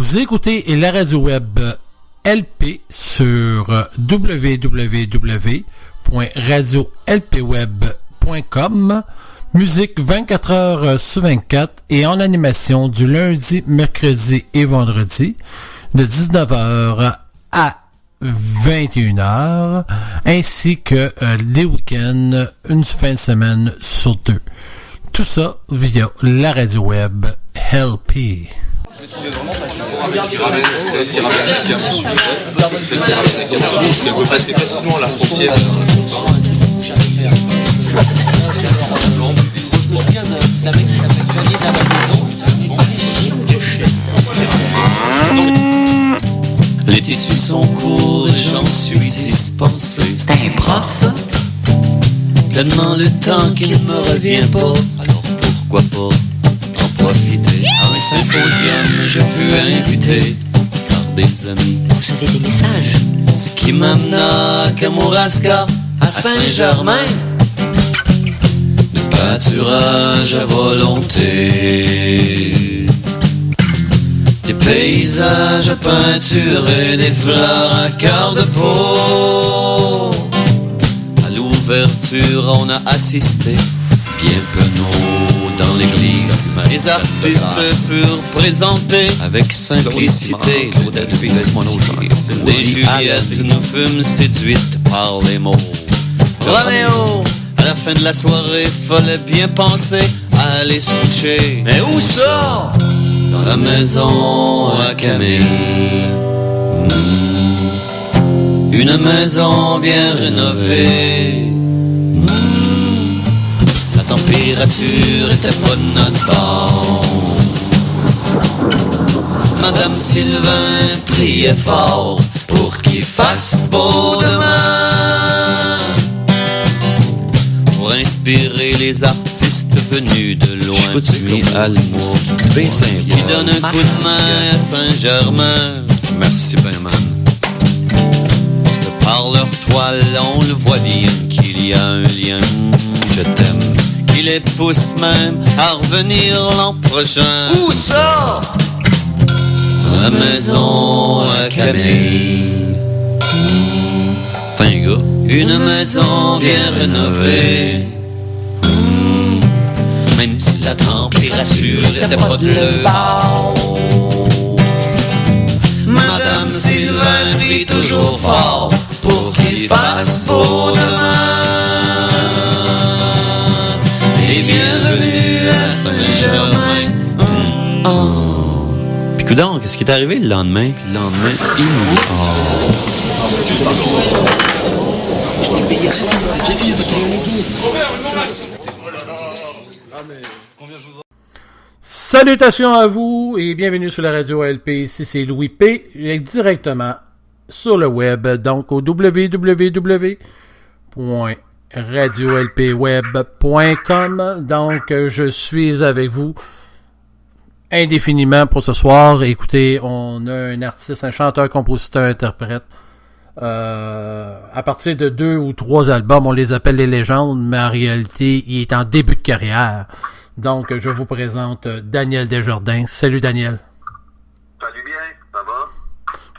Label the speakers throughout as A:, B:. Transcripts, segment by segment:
A: Vous écoutez la radio web LP sur www.radiolpweb.com. Musique 24 heures sur 24 et en animation du lundi, mercredi et vendredi de 19h à 21h, ainsi que les week-ends, une fin de semaine sur deux. Tout ça via la radio web LP.
B: Qui ramène la parce qu'elle peut passer facilement la frontière.
C: Je me souviens d'un mec qui s'appelle Xavier de la Maison. Les tissus sont courts et j'en suis dispensé. C'est un prof ça? Tellement le temps qu'il ne me revient pas. Alors pourquoi pas en profiter? À un symposium je fus invité par des amis. Vous avez des messages? Ce qui m'amena à Kamouraska, à Saint-Germain. De pâturage à volonté, des paysages à peinturer, des fleurs à quart de peau. À l'ouverture on a assisté, bien penaud dans l'église. Les artistes furent présentés avec simplicité. Des Juliettes nous fûmes séduites par les mots. Roméo, à la fin de la soirée, fallait bien penser à aller se coucher. Mais où ça? Dans la maison à Camille. Une maison bien rénovée. La température était pas de notre bord. Madame Sylvain priait fort pour qu'il fasse beau demain, pour inspirer les artistes venus de loin. Qui donne un coup de main à Saint-Germain.
B: Merci ben man.
C: De par leur toile on le voit bien qu'il y a un lien. Je t'aime, qui les pousse même à revenir l'an prochain. Où ça? La maison à Camille. Fin gars. Une maison bien rénovée. Même si la température était pas de leur bord. Madame Sylvain prie toujours fort pour qu'il fasse beau demain. Et bienvenue à Saint-Germain. Puis coudonc, qu'est-ce qui est arrivé le lendemain? Puis le lendemain,
A: Salutations à vous et bienvenue sur la radio LP. Ici c'est Louis P. Directement sur le web, donc au www.radiolpweb.com. Donc je suis avec vous indéfiniment pour ce soir. Écoutez, on a un artiste, un chanteur, compositeur, interprète. À partir de 2 ou 3 albums, on les appelle les légendes, mais en réalité, il est en début de carrière. Donc, je vous présente Daniel Desjardins. Salut Daniel.
D: Salut bien, ça va?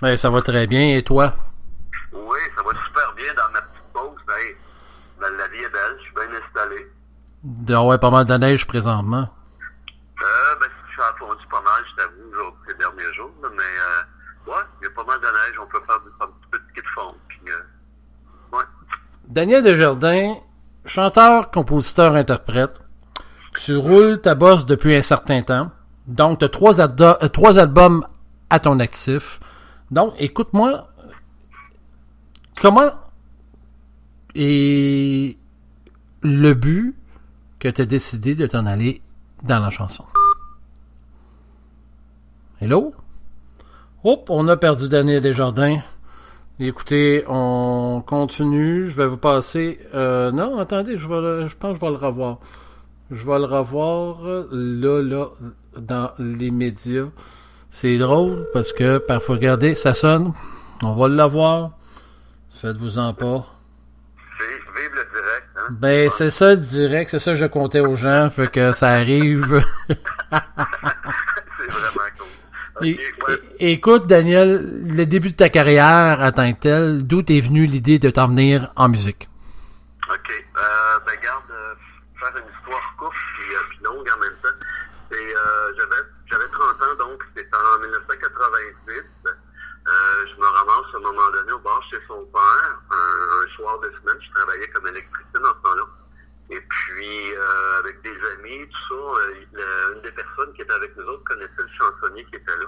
A: Ben, ça va très bien, et toi?
D: Oui, ça va super bien dans ma petite pause. Hey, ben, la vie est belle, je suis bien installé.
A: Ouais, pas mal de neige présentement.
D: Ben, je suis fondu pas mal, je t'avoue, ces derniers jours, mais ouais, il y a pas mal de neige, on peut faire un petit peu de ski de fond, puis ouais.
A: Daniel Desjardins, chanteur, compositeur, interprète. Tu roules ta bosse depuis un certain temps. Donc, tu as 3 albums à ton actif. Donc, écoute-moi, comment est le but que tu as décidé de t'en aller dans la chanson? Hello? Hop, on a perdu Daniel Desjardins. Écoutez, on continue. Je vais vous passer... non, attendez, je pense que je vais le revoir. Je vais le revoir là, dans les médias. C'est drôle parce que parfois, regardez, ça sonne. On va l'avoir. Faites-vous-en pas.
D: Vive le direct, hein?
A: Ben, c'est ça le direct. C'est ça que je comptais aux gens. Fait que ça arrive.
D: C'est vraiment cool.
A: Écoute, Daniel, le début de ta carrière en tant que tel, d'où t'es venue l'idée de t'en venir en musique?
D: OK. Garde, faire une histoire courte puis longue en même temps. J'avais 30 ans, donc c'était en 1986. Je me ramasse à un moment donné au bar chez son père, un soir de semaine. Je travaillais comme électricien dans ce temps-là. Et puis, avec des amis, tout ça, une des personnes qui était avec nous autres connaissait le chansonnier qui était là.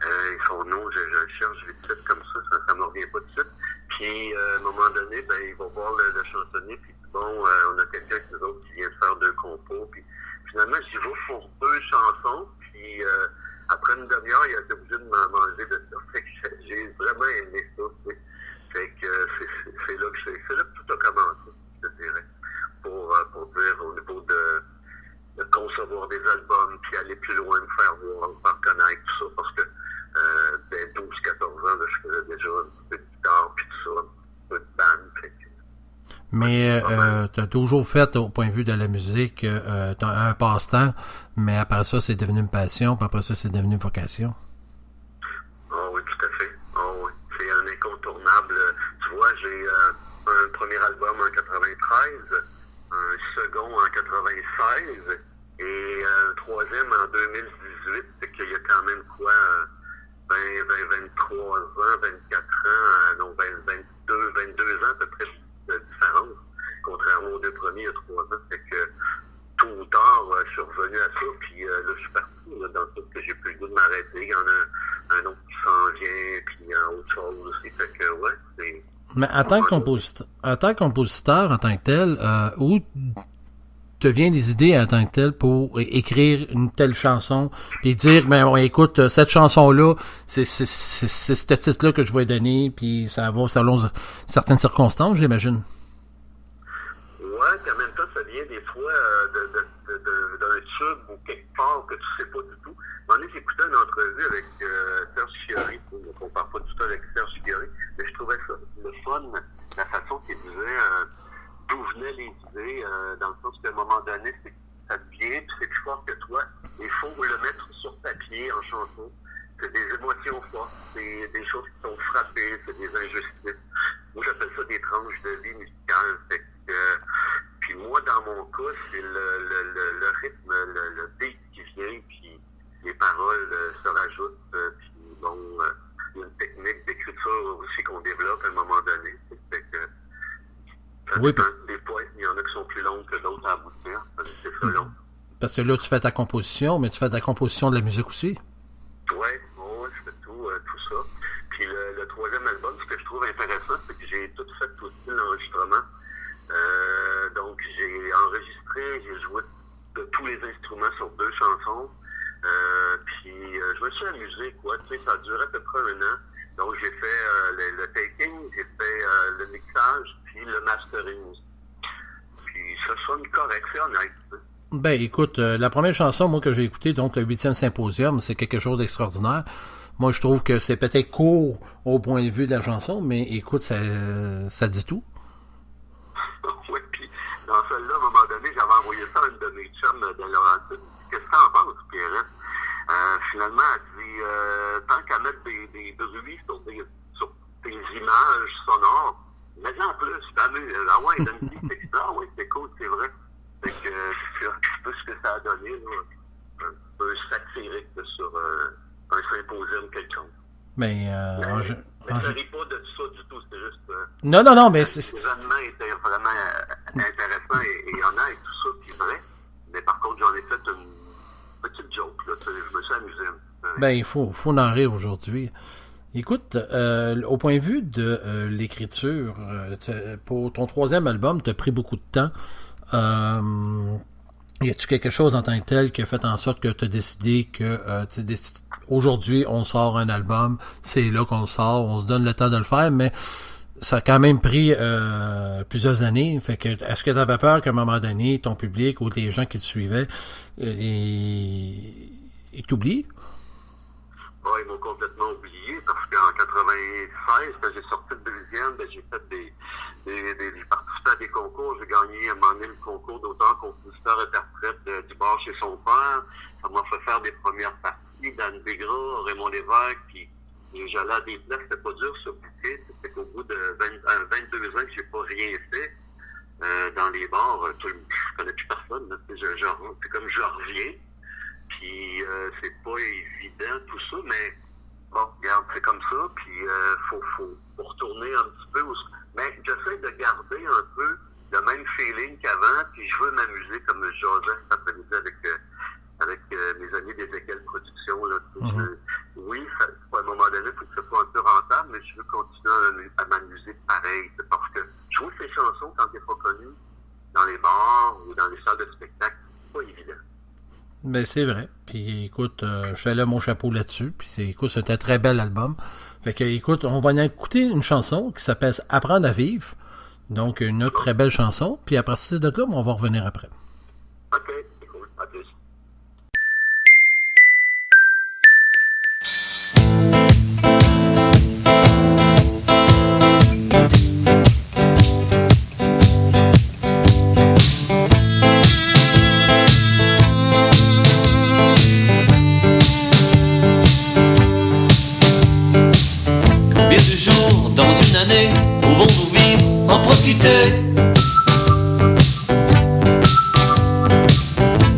D: Et son nom, je le cherche vite fait comme ça me revient pas tout de suite. Puis, à un moment donné, il va voir le chansonnier, puis bon, on a quelqu'un avec nous autres qui vient de faire 2 compos. Puis, finalement, j'y vais pour 2 chansons, puis après une demi-heure, il a été obligé de m'enlever de ça. Fait que j'ai vraiment aimé ça. Fait que c'est là que tout a commencé, je dirais. Pour dire au niveau de concevoir des albums, puis aller plus loin, me faire voir, me faire connaître, tout ça, parce que dès 12-14 ans, là, je faisais déjà un petit peu de guitare, puis tout ça, un peu de band.
A: Mais tu as toujours fait, au point de vue de la musique, t'as un passe-temps, mais après ça, c'est devenu une passion, puis après ça, c'est devenu une vocation.
D: Ah oui, tout à fait. Ah oui, c'est un incontournable. Tu vois, j'ai un premier album en 93, un second en 96 et un troisième en 2018. Fait qu'il y a quand même quoi, 23 ans, 24 ans, non, 22 ans à peu près de différence, contrairement aux 2 premiers il y a 3 ans. Fait que tôt ou tard, je suis revenu à ça, puis là, je suis parti là, dans tout que j'ai plus le goût de m'arrêter. Il y en a un autre qui s'en vient, puis autre chose aussi. Fait que, ouais, c'est...
A: Mais en tant que compositeur, en tant que tel, où te viennent des idées en tant que tel pour écrire une telle chanson, puis dire, écoute, cette chanson-là, c'est ce titre-là que je vais donner, puis ça va selon certaines circonstances, j'imagine.
D: Ouais, puis en même temps, ça vient des fois d'un tube ou quelque part que tu sais pas du tout. À un moment donné, j'écoutais une entrevue avec Serge Fiori, on parle pas du tout avec Serge Fiori, mais je trouvais ça le fun, la façon qu'il disait d'où venaient les idées, dans le sens qu'à un moment donné, ça te vient, puis c'est plus fort que toi. Il faut le mettre sur papier en chanson. C'est des émotions fortes, c'est des choses qui t'ont frappé, c'est des injustices. Moi, j'appelle ça des tranches de vie musicale. Fait que, puis moi, dans mon cas, c'est le rythme, le beat qui vient, puis les paroles se rajoutent, puis bon, il y a une technique d'écriture aussi qu'on développe à un moment donné. Fait que,
A: oui,
D: des fois, il y en a qui sont plus longues que d'autres à aboutir. C'est ça long.
A: Parce que là, tu fais ta composition, mais tu fais ta composition de la musique aussi.
D: Oui, je fais tout ça. Puis le troisième album, ce que je trouve intéressant, c'est que j'ai tout fait aussi l'enregistrement. Donc, j'ai enregistré, j'ai joué de tous les instruments sur 2 chansons. Puis, je me suis amusé, quoi. Tu sais, ça a duré à peu près 1 an. Donc, j'ai fait le taking, j'ai fait le mixage, puis le mastering aussi. Puis, ça sonne correct, c'est honnête.
A: Ben, écoute, la première chanson, moi, que j'ai écoutée, donc le 8e Symposium, c'est quelque chose d'extraordinaire. Moi, je trouve que c'est peut-être court au point de vue de la chanson, mais écoute, ça dit tout.
D: Oui, puis dans celle-là, à un moment donné, j'avais envoyé ça à une de mes chums de Laurentine. Qu'est-ce que t'en penses, Pierrette? Finalement, elle dit, tant qu'à mettre des bruits sur tes images sonores, mais en plus, t'amuses. Ah ouais, il donne une petite extra. Ah ouais, c'est cool, c'est vrai. Fait que c'est un petit peu ce que ça a donné, là, un peu satirique là, sur un symposium quelconque.
A: Mais
D: je ne ris pas de tout ça du tout, c'est juste...
A: Non, mais...
D: L'événement était vraiment intéressant et honnête, tout ça, puis vrai. Mais par contre, j'en ai fait une petite joke, là, je me suis amusé.
A: Ben, il faut en rire aujourd'hui. Écoute, au point de vue de l'écriture, pour ton 3e album, t'as pris beaucoup de temps. Y a-tu quelque chose en tant que tel qui a fait en sorte que tu as décidé que aujourd'hui on sort un album, c'est là qu'on le sort, on se donne le temps de le faire, mais ça a quand même pris plusieurs années. Fait que est-ce que tu avais peur qu'à un moment donné, ton public ou les gens qui te suivaient ils t'oublient?
D: Bon, ils m'ont complètement oublié parce qu'en 96, quand j'ai sorti le deuxième, j'ai fait j'ai participé à des concours. J'ai gagné à un moment donné le concours d'auteur, compositeur, interprète du bar chez son père. Ça m'a fait faire des premières parties aussi Dan Bigra, Raymond Lévesque, puis j'allais à des places, c'était pas dur sur bouquet. C'était qu'au bout de 22 ans que j'ai pas rien fait dans les bars, je connais plus personne. Là, c'est comme je reviens. Puis c'est pas évident tout ça, mais bon, regarde, c'est comme ça. Puis faut retourner un petit peu. Mais j'essaie de garder un peu le même feeling qu'avant. Puis je veux m'amuser comme Joseph cet après-midi avec mes amis des Équelles Productions. Là, oui, à un moment donné, il faut que ce soit un peu rentable, mais je veux continuer à m'amuser pareil. Parce que jouer ces chansons quand t'es pas connu dans les bars ou dans les salles de spectacle, c'est pas évident.
A: Ben, c'est vrai. Puis, écoute, je fais là mon chapeau là-dessus. Puis, écoute, c'était un très bel album. Fait que, écoute, on va écouter une chanson qui s'appelle Apprendre à vivre. Donc, une autre très belle chanson. Puis, après ça, de là, on va revenir après.
D: OK, c'est cool. À plus.
C: Pouvons-nous vivre, en profiter?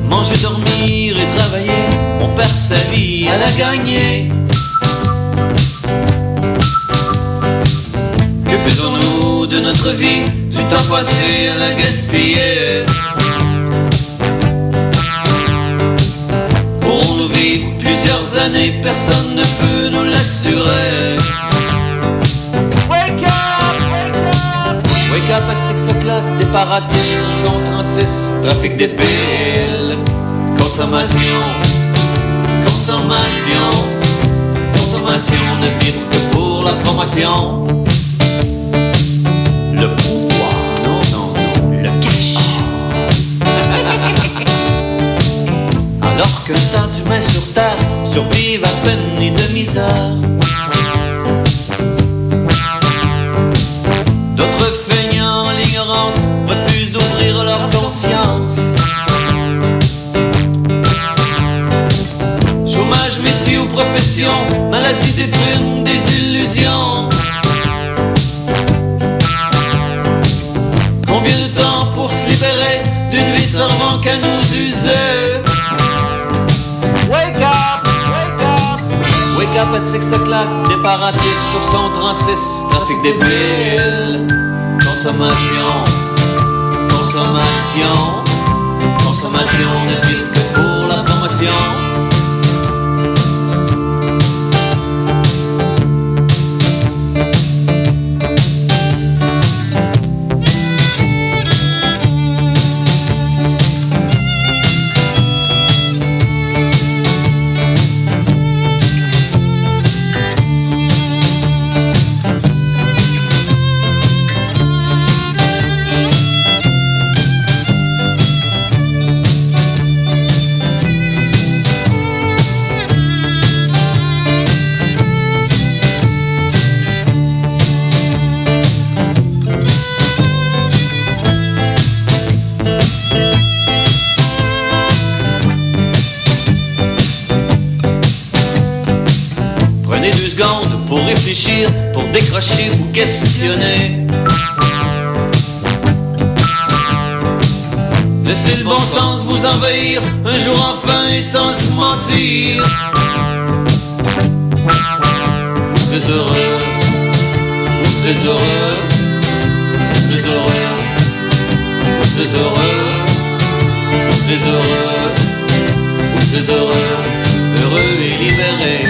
C: Manger, dormir et travailler, on perd sa vie à la gagner. Que faisons-nous de notre vie, du temps passé à la gaspiller? Pourrons-nous vivre plusieurs années, personne ne peut nous l'assurer. Wake up at 6 o'clock, déparatif sur son 36, trafic des piles. Consommation, consommation, consommation, ne vivre que pour la promotion. Le pouvoir, non, non, non, le cash. Alors que tant d'humains sur terre survivent à peine et de misère. D'autres feignants, l'ignorance, refusent d'ouvrir leur conscience. Chômage, métier ou profession, maladie, déprime, désillusion. Combien de temps pour se libérer d'une vie servant qu'à nous user? Wake up, wake up. Wake up at 6 o'clock, déparatif sur son 36, trafic des piles. Consommation, consommation, consommation, ne vivre que pour la promotion. Pour décrocher, vous questionner. Laissez le bon sens vous envahir, un jour enfin et sans se mentir. Vous serez heureux, vous serez heureux, vous serez heureux, vous serez heureux, vous serez heureux, vous serez heureux, heureux et libérés.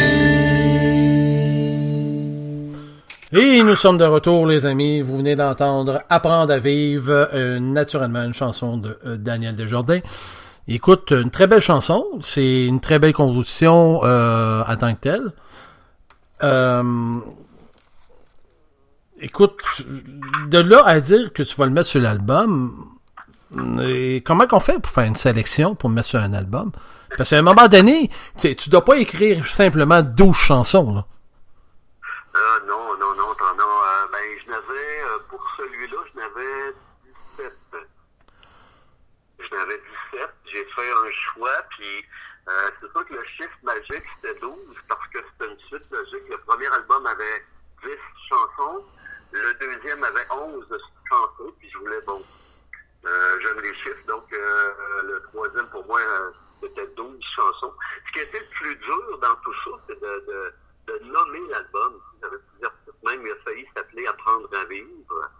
A: Et nous sommes de retour, les amis. Vous venez d'entendre Apprendre à vivre, naturellement une chanson de Daniel Desjardins. Écoute, une très belle chanson. C'est une très belle composition en tant que telle. Écoute, de là à dire que tu vas le mettre sur l'album, comment qu'on fait pour faire une sélection pour le mettre sur un album? Parce qu'à un moment donné, tu dois pas écrire simplement 12 chansons, là.
D: Non, t'en as. Je n'avais, pour celui-là, je n'avais 17. J'ai fait un choix, puis C'est sûr que le chiffre magique, c'était 12, parce que c'était une suite logique. Le premier album avait 10 chansons, le deuxième avait 11 chansons, puis je voulais, j'aime les chiffres, donc le troisième, pour moi, c'était 12 chansons. Ce qui était le plus dur dans tout ça, c'est de nommer l'album. J'avais plusieurs titres, même, il a failli s'appeler Apprendre à vivre.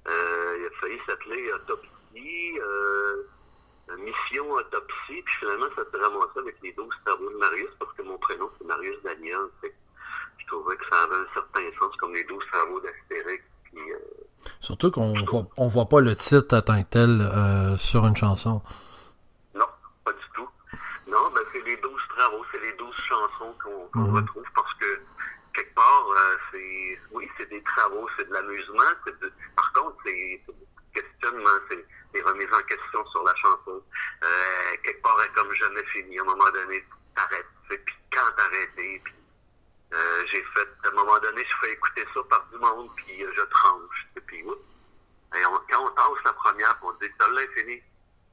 D: Il a failli s'appeler Autopsie, Mission Autopsie, puis finalement, ça s'est ramassé avec les 12 travaux de Marius, parce que mon prénom, c'est Marius Daniel. Je trouvais que ça avait un certain sens, comme les 12 travaux d'Astérix. Puis,
A: surtout qu'on voit pas le titre à tant que tel sur une chanson.
D: Non, pas du tout. Non, ben c'est les 12 travaux, c'est les 12 chansons qu'on retrouve, parce que quelque part, c'est des travaux, c'est de l'amusement. Par contre, c'est du questionnement, c'est des remises en question sur la chanson. Quelque part, elle est comme jamais fini. À un moment donné, t'arrêtes. Puis quand t'arrêter, puis j'ai fait, à un moment donné, je fais écouter ça par du monde, puis je tranche. Et puis, quand on tasse la première, on dit, celle-là est finie.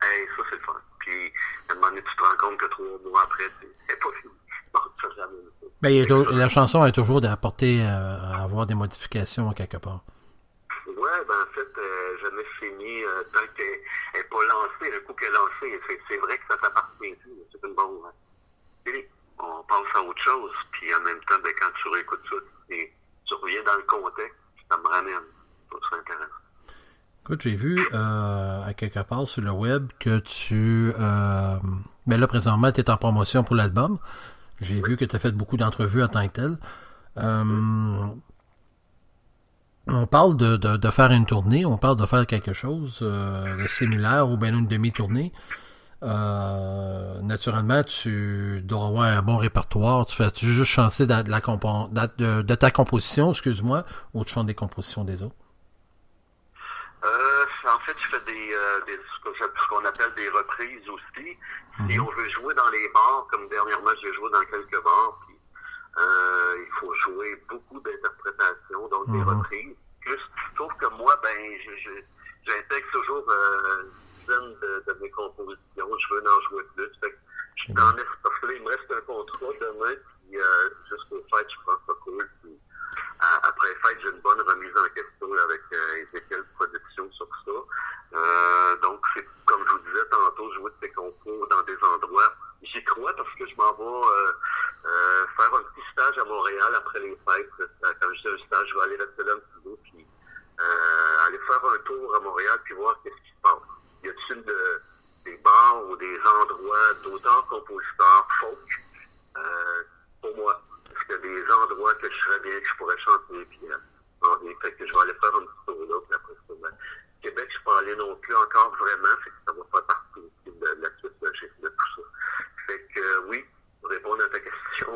D: Hey, ça, c'est le fun. Puis, à un moment donné, tu te rends compte que 3 mois après, c'est pas fini. Bon, ça, jamais.
A: La chanson est toujours d'apporter à avoir des modifications quelque part.
D: Ouais, ben en fait, jamais fini tant qu'elle n'est pas lancée. Un coup qu'elle est lancée, c'est vrai que ça t'appartient plus. C'est une bonne. On passe à autre chose, puis en même temps, quand tu réécoutes ça, tu reviens dans le contexte, ça me ramène. C'est intéressant.
A: Écoute, j'ai vu à quelque part sur le web que tu... mais là, présentement, tu es en promotion pour l'album. J'ai vu que tu as fait beaucoup d'entrevues en tant que tel. On parle de faire une tournée, on parle de faire quelque chose de similaire ou bien une demi-tournée. Naturellement, tu dois avoir un bon répertoire. Tu fais juste chanter de ta composition, excuse-moi, ou tu chantes des compositions des autres?
D: En fait, je fais ce qu'on appelle des reprises aussi. Si on veut jouer dans les bars, comme dernièrement, j'ai joué dans quelques bars, puis il faut jouer beaucoup d'interprétations, donc des reprises. Plus, sauf que moi, j'intègre toujours une dizaine de mes compositions. Je veux en jouer plus. Fait que je suis dans parce que là, il me reste un contrat demain, puis jusqu'au fête, je prends ça cool. Puis, après fête, j'ai une bonne remise en question là, avec Ezekiel Productions sur ça. Donc, c'est comme je vous disais tantôt, jouer de ces concours dans des endroits. J'y crois parce que je m'en vais faire un petit stage à Montréal après les fêtes. Quand je dis un stage, je vais aller rester là un petit peu, puis aller faire un tour à Montréal, puis voir qu'est-ce qui se passe. Y a-t-il des bars ou des endroits d'auteurs-compositeurs folk pour moi? Est-ce qu'il y a des endroits que je serais bien, que je pourrais chanter, puis fait que je vais aller faire un petit tour là, puis après ça, Québec, je ne suis pas allé non plus encore vraiment, fait que ça va faire partie aussi de la suite logique de tout ça. Fait que oui, pour répondre à ta question,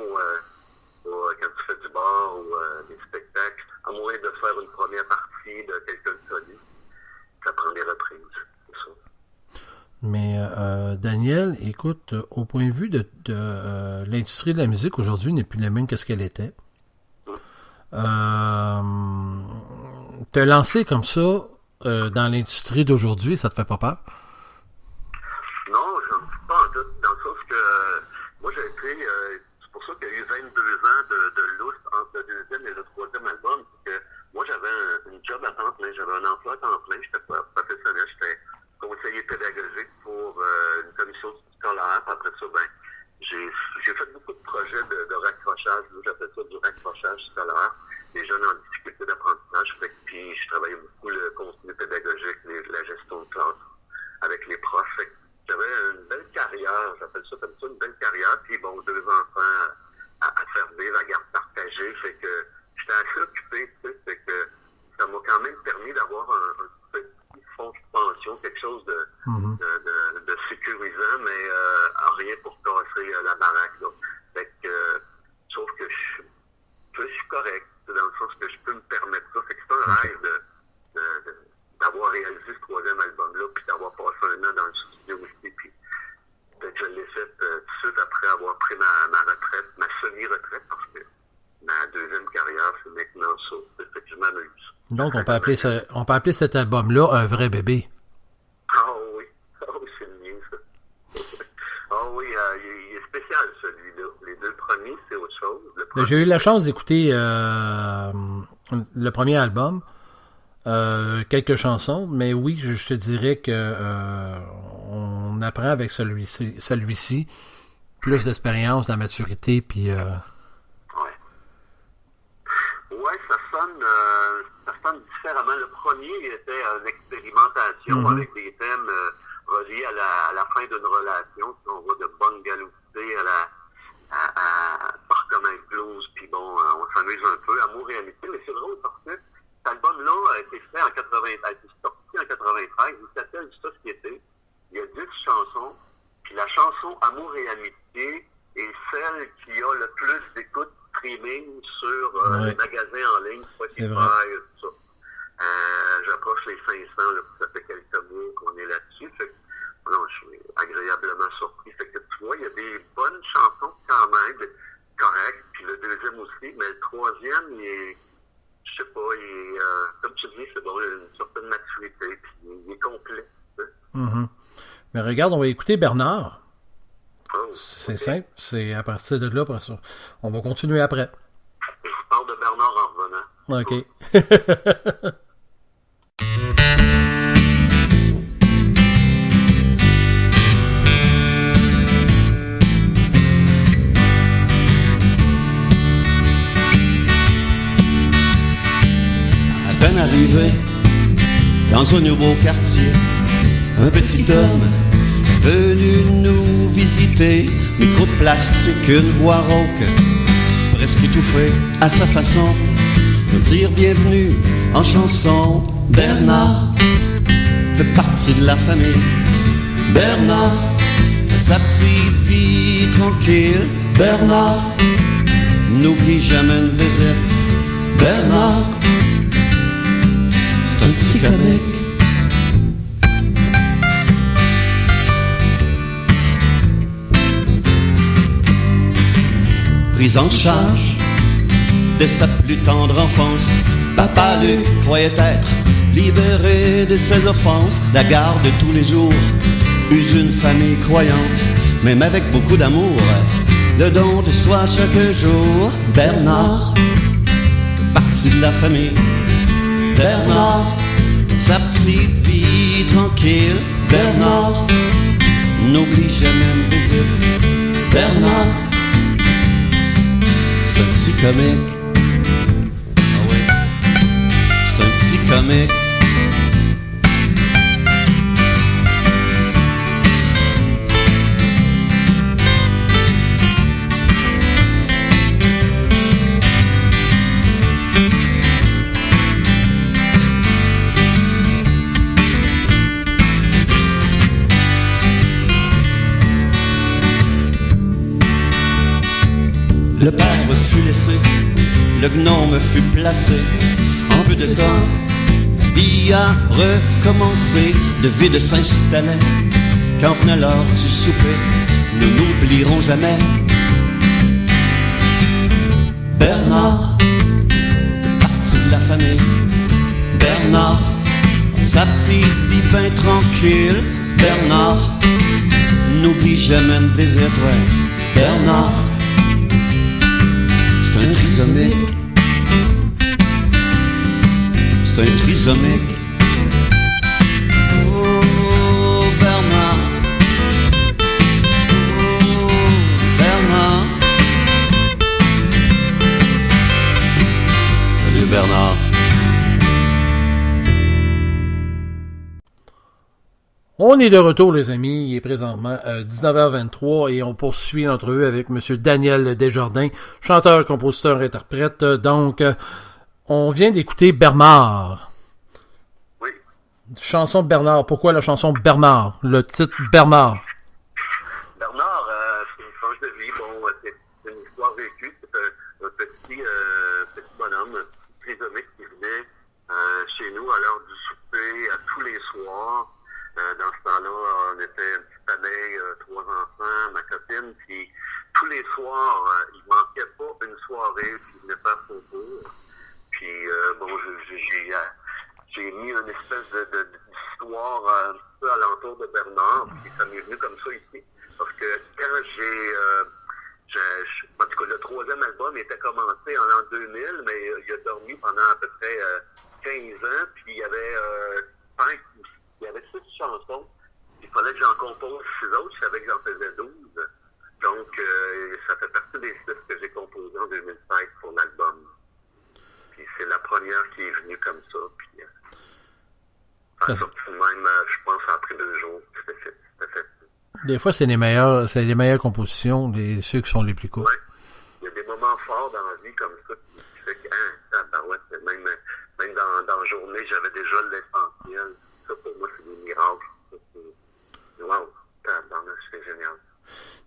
D: quand tu fais du bar ou des spectacles, à moins de faire une première partie de quelqu'un de solide, ça prend des reprises, c'est ça.
A: Mais Daniel, écoute, au point de vue de l'industrie de la musique aujourd'hui n'est plus la même que ce qu'elle était. Te lancer comme ça dans l'industrie d'aujourd'hui, ça te fait pas peur?
D: Non, je ne suis pas en doute, dans le sens que moi j'ai été, c'est pour ça qu'il y a eu 22 ans de lousse entre le deuxième et le troisième album, parce que moi j'avais une job à temps plein, j'avais un emploi à temps plein, j'étais professionnel, j'étais conseiller pédagogique pour une commission scolaire. Après ça, j'ai fait beaucoup de projets de raccrochage, j'appelle ça du raccrochage scolaire, des jeunes en difficulté d'apprentissage, puis je travaillais beaucoup le contenu pédagogique, la gestion de classe avec les profs. Fait que j'avais une belle carrière, j'appelle ça comme ça, une belle carrière, puis 2 enfants à faire vivre, à garde partagée, fait que j'étais assez occupé, tu sais, fait que ça m'a quand même permis d'avoir un petit fonds de pension, quelque chose de sécurisant, mais rien pour casser la baraque, là. Fait que, sauf que je suis correct, dans le sens que je peux me permettre ça, fait que c'est un rêve d'avoir réalisé ce troisième album-là, puis d'avoir passé un an dans le studio aussi, puis je l'ai fait tout de suite après avoir pris ma retraite, ma semi-retraite, parce que ma deuxième carrière, c'est maintenant ça. Fait que je m'amuse.
A: Donc, on peut appeler cet album-là un vrai bébé.
D: Ah oui, c'est le mien, ça. Ah oui, il est spécial.
A: J'ai eu la chance d'écouter le premier album, quelques chansons, mais oui, je te dirais que on apprend avec celui-ci plus d'expérience, de la maturité, puis...
D: Ouais. Ouais, ça sonne différemment. Le premier était une expérimentation avec des thèmes reliés à la fin d'une relation. On va de bungalowité à Parcomain Blues, puis bon, on s'amuse un peu, amour et amitié. Mais c'est drôle parce que cet album-là a été fait a été sorti en 93. Il s'appelle Société. Il y a 10 chansons. Puis la chanson Amour et amitié est celle qui a le plus d'écoute streaming sur les magasins en ligne, Spotify, tout ça. J'approche les 500, là, ça fait quelques mois qu'on est là-dessus. Fait que, non, je suis agréablement surpris. Fait que tu vois, il y a des bonnes chansons quand même, correctes. Puis le deuxième aussi, mais le troisième, il est, je sais pas, il est, comme tu dis, c'est bon, il a une certaine maturité, puis il est complet.
A: Mais regarde, on va écouter Bernard.
D: Oh,
A: C'est simple, c'est à partir de là, après ça. On va continuer après.
D: Je parle de Bernard en revenant.
A: OK.
C: À peine arrivé dans un nouveau quartier, un petit homme venu nous visiter, micro de plastique, une voix rauque, presque étouffée à sa façon, nous dire bienvenue en chanson. Bernard fait partie de la famille. Bernard a sa petite vie tranquille. Bernard n'oublie jamais une visite. Bernard, c'est un petit comique. Pris en charge de sa plus tendre enfance, Papa Luc croyait être libéré de ses offenses. La garde de tous les jours eut une famille croyante, même avec beaucoup d'amour, le don de soi chaque jour. Bernard, parti de la famille. Bernard, sa petite vie tranquille. Bernard, n'oublie jamais une visite. Bernard, c'est un petit comique. Ah ouais, c'est un petit comique. Le père fut laissé, le gnome fut placé. En peu de temps, vie a recommencé. Le vide s'installait quand venait l'heure du souper. Nous n'oublierons jamais Bernard, parti de la famille. Bernard, sa petite vie bien tranquille. Bernard, n'oublie jamais une visite, ouais. Bernard, c'est un trisomique. C'est un trisomique. Oh, Bernard. Oh, Bernard. Salut, Bernard.
A: On est de retour, les amis. Il est présentement 19h23 et on poursuit l'entrevue avec M. Daniel Desjardins, chanteur, compositeur, interprète. Donc, on vient d'écouter Bernard.
D: Oui.
A: Chanson de Bernard. Pourquoi la chanson Bernard? Le titre Bernard.
D: Bernard, c'est une tranche de vie. Bon, c'est une histoire vécue. C'est un petit bonhomme, un petit trisomique qui venait chez nous à l'heure du souper, à tous les soirs. Dans ce temps-là, on était une petite famille, 3 enfants, ma copine, puis tous les soirs, il manquait pas une soirée, puis il venait faire Faubourg. Puis, bon, j'ai mis une espèce d'histoire un petit peu alentour de Bernard, puis ça m'est venu comme ça ici. Parce que quand En tout cas, le troisième album était commencé en l'an 2000, mais il a dormi pendant à peu près 15 ans, puis il y avait 6 chansons. Il fallait que j'en compose 6 autres, je savais que j'en faisais 12. Donc, ça fait partie des 6 que j'ai composés en 2016 pour l'album. Puis c'est la première qui est venue comme ça, puis même, je pense, ça a pris 2 jours, c'était fait.
A: Des fois, c'est les meilleures compositions, ceux qui sont les plus courts.
D: Ouais. Il y a des moments forts dans la vie comme ça qui fait que, même dans la journée, j'avais déjà l'essentiel. Ça, pour moi, c'est des miracles. Wow, c'est génial.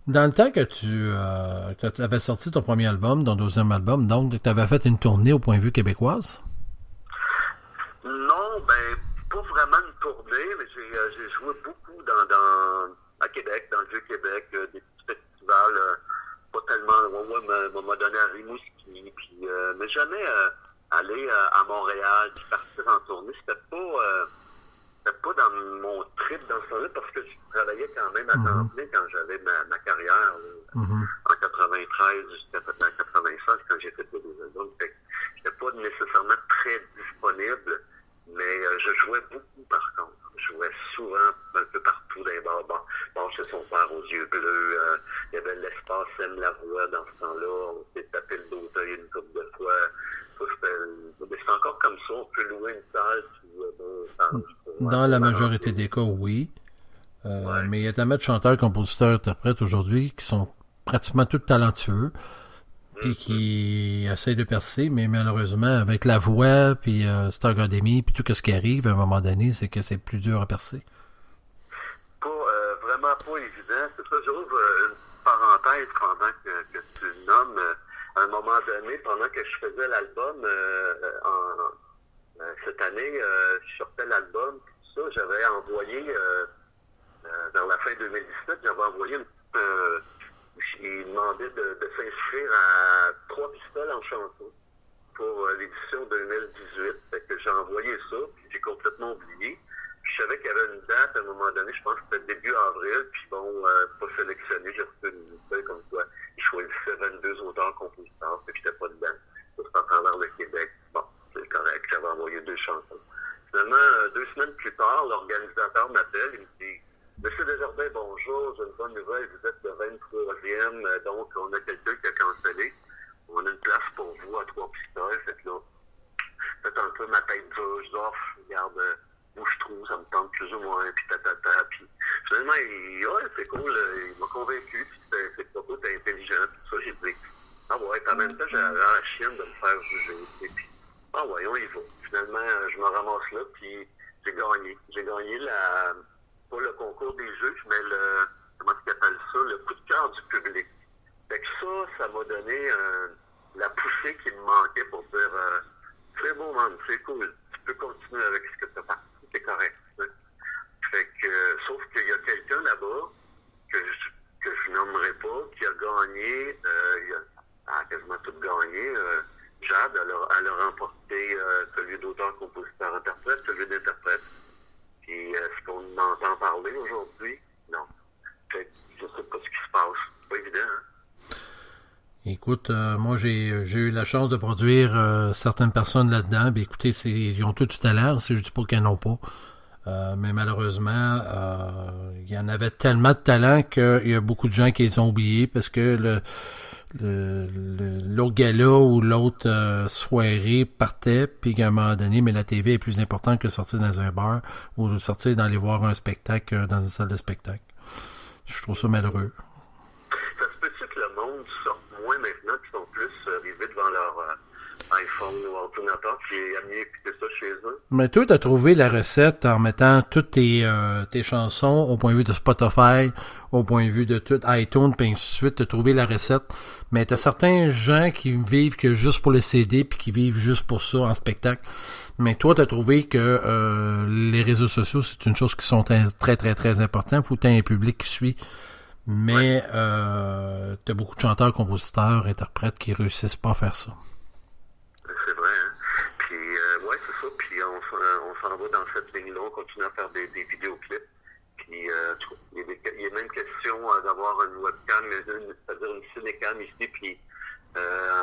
A: Dans le temps que tu avais sorti ton premier album, ton deuxième album, donc tu avais fait une tournée au Point de vue québécoise?
D: Non, pas vraiment une tournée, mais j'ai joué beaucoup à Québec, dans le Vieux-Québec, des petits festivals, pas tellement loin. Moi, m'a donné à Rimouski, puis mais jamais aller à Montréal, puis partir en tournée. C'était pas dans mon trip dans ce temps-là, parce que je travaillais quand même à temps plein quand j'avais ma carrière, en 93 jusqu'à 96, quand j'ai fait des albums. J'étais pas nécessairement très disponible, mais je jouais beaucoup par contre. Je jouais souvent un peu partout dans les bars. Bon, chez son père aux yeux bleus. Il y avait l'espace M. Lavoie dans ce temps-là. On s'est tapé le d'Auteuil une couple de fois. C'est encore comme ça. On peut louer une salle.
A: Dans la majorité des cas, oui. Ouais. Mais il y a tellement de chanteurs, compositeurs, interprètes aujourd'hui qui sont pratiquement tous talentueux. Puis qui essayent de percer, mais malheureusement, avec la voix, puis Star Academy, puis tout ce qui arrive, à un moment donné, c'est que c'est plus dur à percer.
D: Vraiment pas évident. C'est ça, j'ouvre une parenthèse pendant que tu le nommes. À un moment donné, pendant que je faisais l'album, cette année, je sortais l'album, tout ça, j'avais envoyé, vers la fin 2017, j'avais envoyé une petite... J'ai demandé de s'inscrire à 3 pistoles en chanson pour l'édition 2018. Fait que j'ai envoyé ça, puis j'ai complètement oublié. Puis je savais qu'il y avait une date à un moment donné, je pense que c'était début avril, puis bon, pas sélectionné, j'ai reçu une feuille comme quoi ils choisissaient 22 auteurs-compositeurs, fait que j'étais pas dedans. Ça, c'est en travers le Québec. Bon, c'est correct, j'avais envoyé 2 chansons. Finalement, 2 semaines plus tard, l'organisateur m'appelle, il me dit: Monsieur Desjardins, bonjour, j'ai une bonne nouvelle, vous êtes le 23e, donc on a quelqu'un qui a cancellé. On a une place pour vous à 3 pistoles, fait que là, faites un peu ma tête dure, je dis, regarde, où je trouve, ça me tente plus ou moins, puis puis finalement, c'est cool, il m'a convaincu, puis ses propos étaient intelligents, tout ça, j'ai dit, en même temps, j'avais la chienne de me faire juger, et puis, on y va. Finalement, je me ramasse là, puis j'ai gagné. J'ai gagné pas le concours des juges, mais comment tu appelles ça, le coup de cœur du public. Fait que ça m'a donné la poussée qui me manquait pour dire c'est beau, man, c'est cool, tu peux continuer avec ce que tu as parti, c'est correct. Hein? Fait que, sauf qu'il y a quelqu'un là-bas que je nommerai pas, qui a gagné, elle a quasiment tout gagné. Jade, elle a remporté celui d'auteur, compositeur, interprète, celui d'interprète. Puis, est-ce qu'on entend parler aujourd'hui? Non. Fait que je sais pas ce qui se passe. C'est pas évident, hein?
A: Écoute, moi, j'ai eu la chance de produire certaines personnes là-dedans. Bien, écoutez, ils ont tout du talent. Je dis pas qu'ils n'en ont pas. Mais malheureusement, il y en avait tellement de talent qu'il y a beaucoup de gens qui les ont oubliés parce que l'autre gala ou l'autre soirée partait, puis qu'à un moment donné, mais la TV est plus importante que sortir dans un bar ou sortir d'aller voir un spectacle dans une salle de spectacle. Je trouve ça malheureux.
D: Ça se peut-tu que le monde sorte moins maintenant, qu'ils sont plus rivés devant leur iPhone ou ordinateur, qui aiment mieux écouter ça chez eux?
A: Mais toi, tu as trouvé la recette en mettant toutes tes chansons au point de vue de Spotify, au point de vue de tout iTunes, puis ainsi de suite, tu as trouvé la recette. Mais tu as certains gens qui vivent que juste pour le CD, puis qui vivent juste pour ça en spectacle. Mais toi, tu as trouvé que les réseaux sociaux, c'est une chose qui sont très, très, très importantes. Il faut que tu aies un public qui suit. Mais tu as beaucoup de chanteurs, compositeurs, interprètes qui réussissent pas à faire ça.
D: C'est vrai, hein? Puis, c'est ça. Puis, on s'en va dans cette ligne-là. On continue à faire des vidéoclips. Puis, il est même question d'avoir une webcam, c'est-à-dire une cinécam ici, puis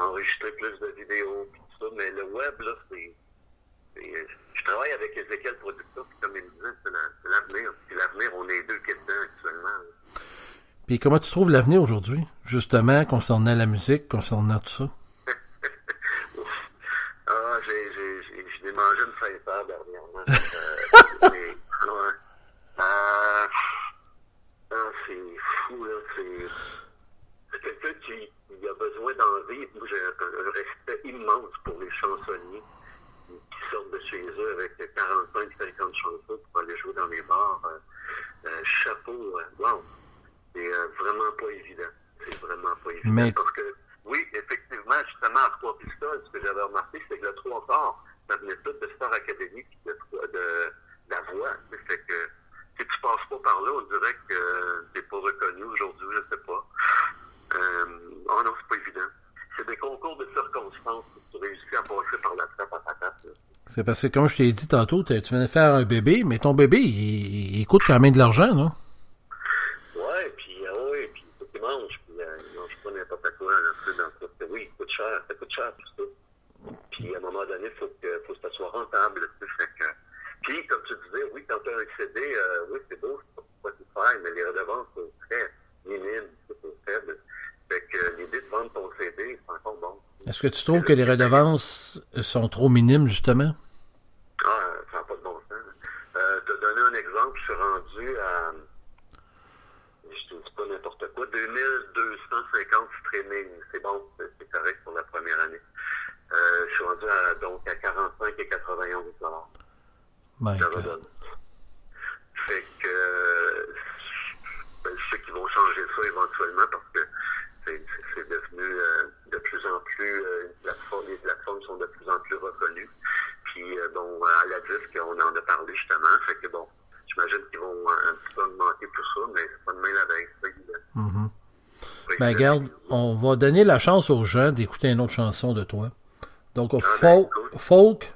D: enregistrer plus de vidéos, puis tout ça. Mais le web, là, je travaille avec Ezekiel Producteur, puis comme il me disait, c'est l'avenir. Puis l'avenir, on est deux qui dedans actuellement.
A: Puis comment tu trouves l'avenir aujourd'hui, justement, concernant la musique, concernant tout ça?
D: J'ai mangé une Saint-Père dernièrement. C'est fou, là. C'est quelqu'un qui a besoin d'envie. Moi, j'ai un respect immense pour les chansonniers qui sortent de chez eux avec 45-50 chansons pour aller jouer dans les bars. Chapeau, wow. C'est vraiment pas évident. C'est vraiment pas évident.
A: Mais...
D: Parce que, oui, effectivement, justement, à Trois Pistoles, ce que j'avais remarqué, c'est que le 3 quarts, ça venait tout de Star Academy et de la voix. Fait que si tu passes pas par là, on dirait que t'es pas reconnu aujourd'hui, je sais pas. Oh non, c'est pas évident. C'est des concours de circonstances que tu réussis à passer par la trappe à patate.
A: C'est parce que, comme je t'ai dit tantôt, tu venais de faire un bébé, mais ton bébé, il coûte quand même de l'argent, non?
D: Ouais, puis tout il mange, puis il mange pas n'importe quoi, là, tu sais, dans tout. Oui, ça coûte cher tout ça. Puis à un moment donné, faut que ça soit rentable, tu sais, fait que... Puis, comme tu disais, oui, quand tu as un CD, oui, c'est beau, c'est pas quoi tout faire, mais les redevances sont très minimes, c'est faible. Fait que l'idée de vendre ton CD, c'est encore bon.
A: Est-ce que tu trouves que les redevances sont trop minimes, justement?
D: Ah, ça n'a pas de bon sens. Te donner un exemple, je suis rendu à, je te dis pas n'importe quoi, 2250 streaming. C'est bon, c'est correct pour la première année. Je suis rendu à 45 et 91 $.
A: My
D: Ça
A: God.
D: redonne. Fait que je sais qu'ils vont changer ça éventuellement parce que c'est devenu de plus en plus les plateformes sont de plus en plus reconnues. Puis bon, à la disque, on en a parlé justement. Fait que bon, j'imagine qu'ils vont un petit peu augmenter tout ça, mais c'est pas demain la veille, c'est pas évident.
A: Mm-hmm. Ben regarde, on va donner la chance aux gens d'écouter une autre chanson de toi. Donc folk,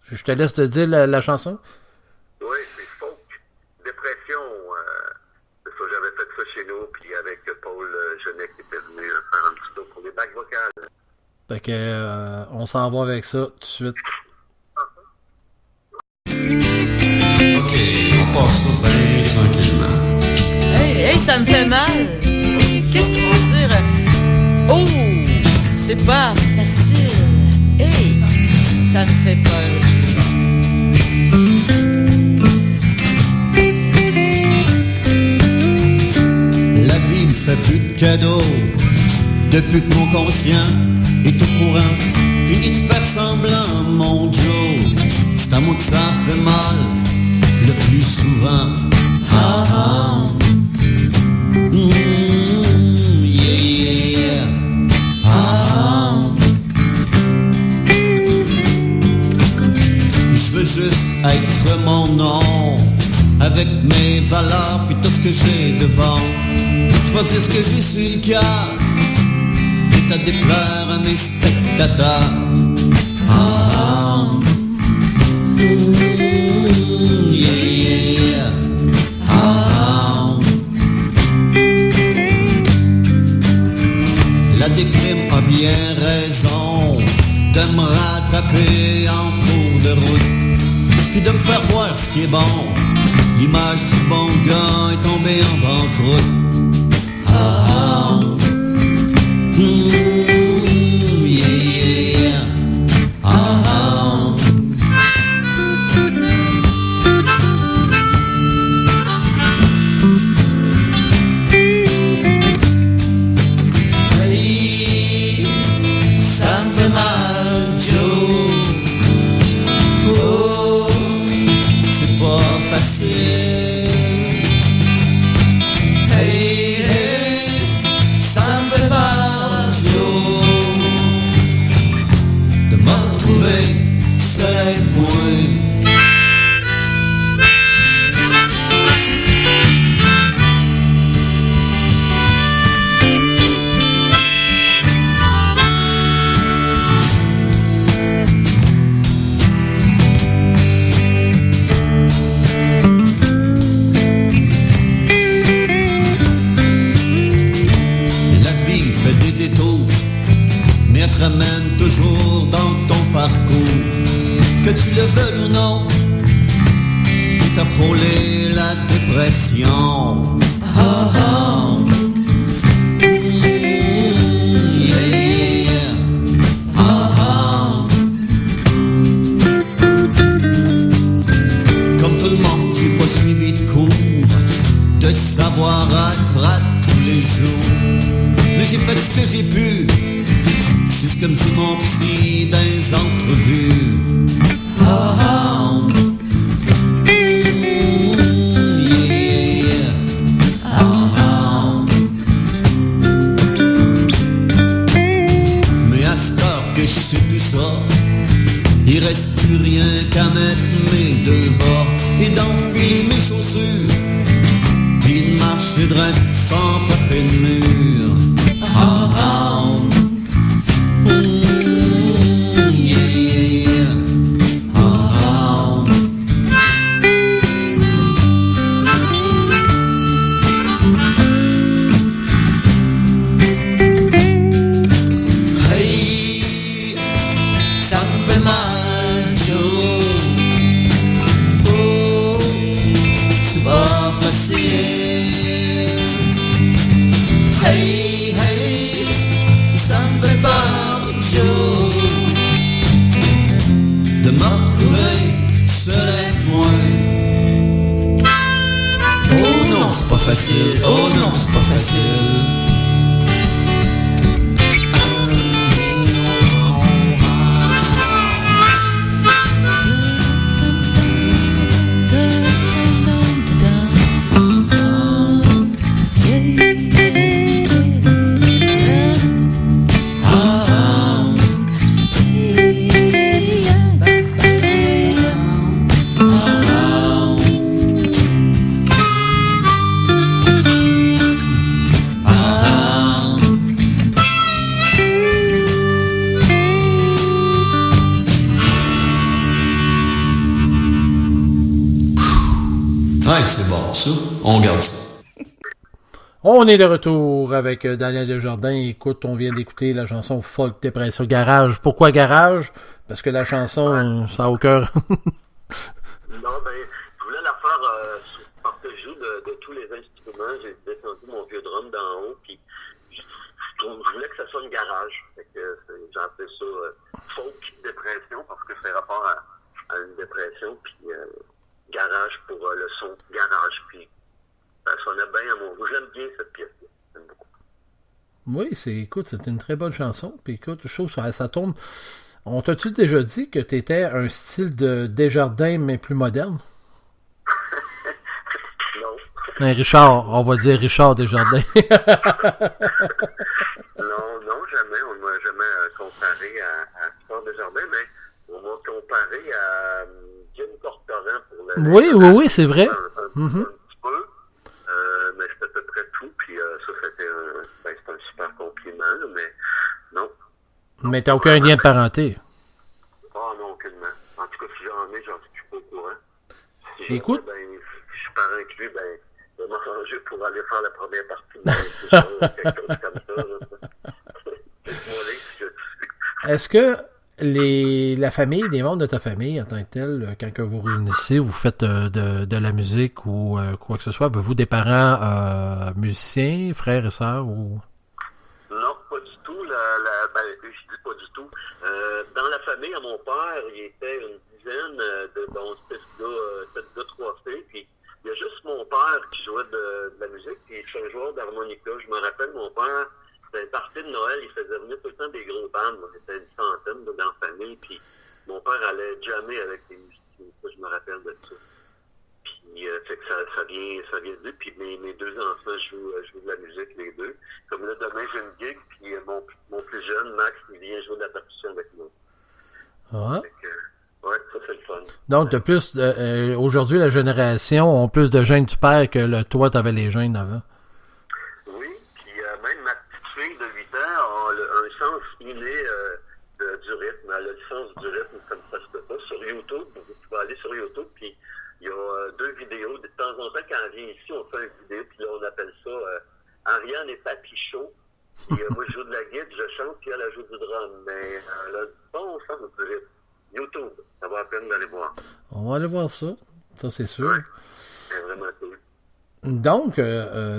A: je te laisse te dire la chanson.
D: Oui, c'est folk. Dépression, c'est ça, j'avais fait ça chez nous, puis avec Paul Genet qui était venu faire un petit tour pour les bacs vocales.
A: Fait que on s'en va avec ça tout de suite.
E: Ok, on passe ça bien tranquillement.
F: Hey, ça me fait mal. Qu'est-ce que tu veux dire? Oh, c'est pas facile. Hey, ça me fait peur.
E: La vie me fait plus de cadeaux depuis que mon conscient est au courant. Fini de faire semblant, mon Joe. C'est à moi que ça fait mal le plus souvent. Ah ah. Yeah. Ah. Je veux juste être mon nom, avec mes valeurs puis tout ce que j'ai de bon. Je vais dire ce que j'ai sur le cœur, et à déplaire à mes spectateurs. Ah, yeah. Ah, la déprime a bien raison de me rattraper en cours de route, puis de me faire voir ce qui est bon. L'image du bon gars est tombée en banqueroute. Ah, ah. Yeah. Ah, ah. Hey, ça me fait mal, Joe. Oh, c'est pas facile. Hey, hey, ça me fait mal, Joe. tu le veuilles ou non, il t'a frôlé la dépression. Yeah. Comme tout le monde, j'ai pas suivi de cours de savoir à tous les jours, mais j'ai fait ce que j'ai pu. C'est ce que me dit mon psy dans les entrevues. Yeah. Mais à cette heure que je sais tout ça, il reste plus rien qu'à mettre mes deux bas et d'enfiler mes chaussures, puis de marcher droit sans frapper le mur. Hey, ça me fait mal, Joe. Oh, c'est pas facile. Hey, hey, ça me fait peur, Joe, de me retrouver seul avec moi. Oh non, c'est pas facile. Oh non, c'est pas facile. Ouais, c'est bon, ça. On garde ça.
A: On est de retour avec Daniel Desjardins. Écoute, on vient d'écouter la chanson Folk Dépression Garage. Pourquoi Garage? Parce que la chanson, ça a au cœur.
D: Non, ben, je voulais la faire parce que je joue de tous les instruments. J'ai descendu mon vieux drum d'en haut, puis je voulais que ça soit une garage. Fait que j'ai appelé ça Folk Dépression parce que c'est rapport à une dépression, puis garage pour le son garage, puis ça sonnait bien à mon goût. J'aime bien cette pièce-là. J'aime beaucoup.
A: Oui, c'est une très bonne chanson. Puis écoute, je trouve que ça tourne. On t'a-tu déjà dit que t'étais un style de Desjardins, mais plus moderne?
D: Non.
A: Richard, on va dire Richard Desjardins.
D: Non, jamais. On m'a jamais comparé à Richard Desjardins, mais on m'a comparé à Jim Corcoran pour le...
A: Oui, c'est vrai.
D: Un petit peu, mais c'était à peu près tout, puis ça, c'était un super compliment, là, mais non.
A: Mais t'as aucun lien de parenté.
D: Ah non, aucunement. En tout cas, si j'en ai, j'en suis pas au courant. Si
A: Écoute.
D: Si je suis parent avec lui, je vais m'arranger pour aller faire la première partie de quelque chose comme ça.
A: Est-ce que la famille, les membres de ta famille en tant que tel, quand vous réunissez, vous faites de la musique ou quoi que ce soit, avez-vous des parents musiciens, frères et sœurs ou...
D: Non, pas du tout. Je dis pas du tout. Dans la famille, à mon père, il était une dizaine c'était 2-3 filles, puis il y a juste mon père qui jouait de la musique, puis c'est un joueur d'harmonica. Je me rappelle, mon père, c'était une partie de Noël, il faisait venir tout le temps des gros bandes. On était une centaine dans la famille, puis mon père allait jammer avec les musiciens. Ça, je me rappelle de ça. Puis, fait que ça vient de lui. Puis mes deux enfants jouent de la musique, les deux. Comme là, demain, j'ai une gig, puis mon plus jeune, Max, il vient jouer de la percussion avec nous.
A: Ah.
D: Fait que, ouais, ça, c'est le fun.
A: Donc, de plus, aujourd'hui, la génération ont plus de gènes du père que toi, t'avais les gènes avant.
D: Oui, puis même ma petite fille de 8 ans a un sens inné du rythme. Elle a le sens du rythme comme ça se peut pas. Sur YouTube, vous pouvez aller sur YouTube, puis il y a 2 vidéos. De temps en temps, quand elle vient ici, on fait une vidéo, puis là, on appelle ça Ariane et Papy Show. Et moi, je joue de la guitare, je chante, puis elle joue du drum. Mais elle a du bon sens du rythme. YouTube. Ça va la peine d'aller voir.
A: On va aller voir ça. Ça, c'est sûr.
D: Ouais. C'est vraiment cool.
A: Donc,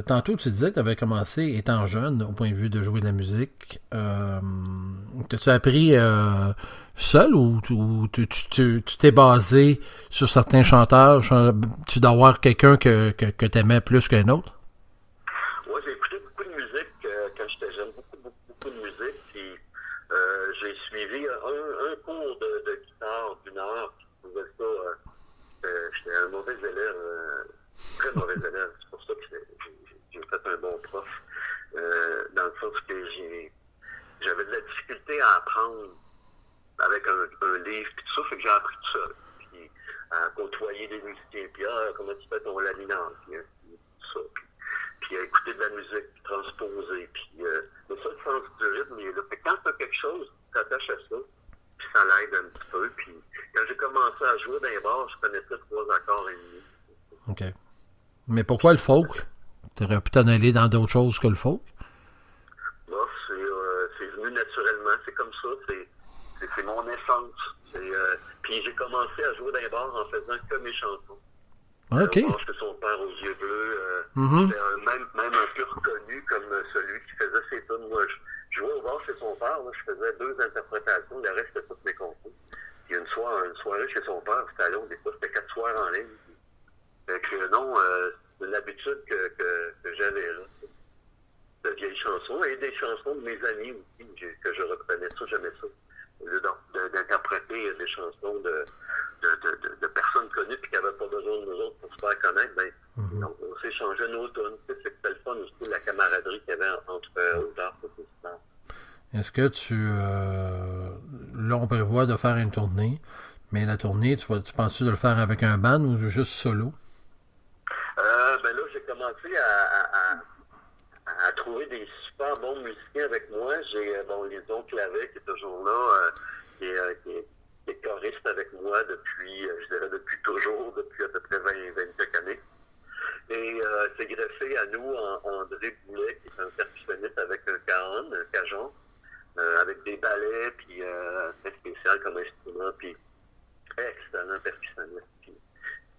A: tantôt, tu disais que tu avais commencé étant jeune, au point de vue de jouer de la musique. T'as-tu appris seul ou tu t'es basé sur certains chanteurs? Tu dois avoir quelqu'un que tu aimais plus qu'un autre?
D: Ouais, j'ai écouté beaucoup de musique quand j'étais jeune. Beaucoup de musique. Puis, j'ai suivi un cours de guitare d'une heure. Je trouvais ça... j'étais un mauvais élève. Très mauvais élève. C'est pour ça que j'ai fait un bon prof. Dans le sens que j'avais de la difficulté à apprendre avec un livre puis tout ça, fait que j'ai appris tout seul. Puis à côtoyer des musiciens, puis comment tu fais ton laminage, puis tout ça. Puis à écouter de la musique, puis transposer. Puis mais ça, le sens du rythme, il est là. Fait que quand tu as quelque chose, tu t'attaches à ça, puis ça l'aide un petit peu. Puis quand j'ai commencé à jouer dans les bars, je connaissais 3 accords et demi.
A: OK. Mais pourquoi le folk? Tu aurais pu t'en aller dans d'autres choses que le folk?
D: Là, c'est venu naturellement. C'est comme ça. C'est mon essence. Puis j'ai commencé à jouer dans les bars en faisant que mes chansons.
A: OK.
D: Parce que son père aux yeux bleus, c'était même un peu reconnu comme celui qui faisait ses tunes. Moi, je jouais au bar chez son père. Là, je faisais 2 interprétations. Le reste, c'était toutes mes compos. Puis une soirée chez son père, c'était long. Des fois, c'était 4 soirs en ligne. Fait que non, c'est une habitude que j'avais là. De vieilles chansons et des chansons de mes amis aussi que je reprenais ça, j'aimais ça. Au lieu d'interpréter des chansons de personnes connues puis qui n'avaient pas besoin de nous autres pour se faire connaître, ben, on s'échangeait nos tunes. C'était le fun aussi, la camaraderie qu'il y avait entre auteurs et compositeurs.
A: Est-ce que là, on prévoit de faire une tournée, mais la tournée, tu penses-tu de le faire avec un band ou juste solo?
D: Ben là, j'ai commencé à trouver des super bons musiciens avec moi. J'ai Lison Clavet qui est toujours là, qui est choriste avec moi depuis, je dirais depuis toujours, depuis à peu près 20 quelques années. Et c'est greffé à nous André Boulet, qui est un percussionniste avec un cajon, avec des ballets, puis très spécial comme instrument, puis excellent percussionniste.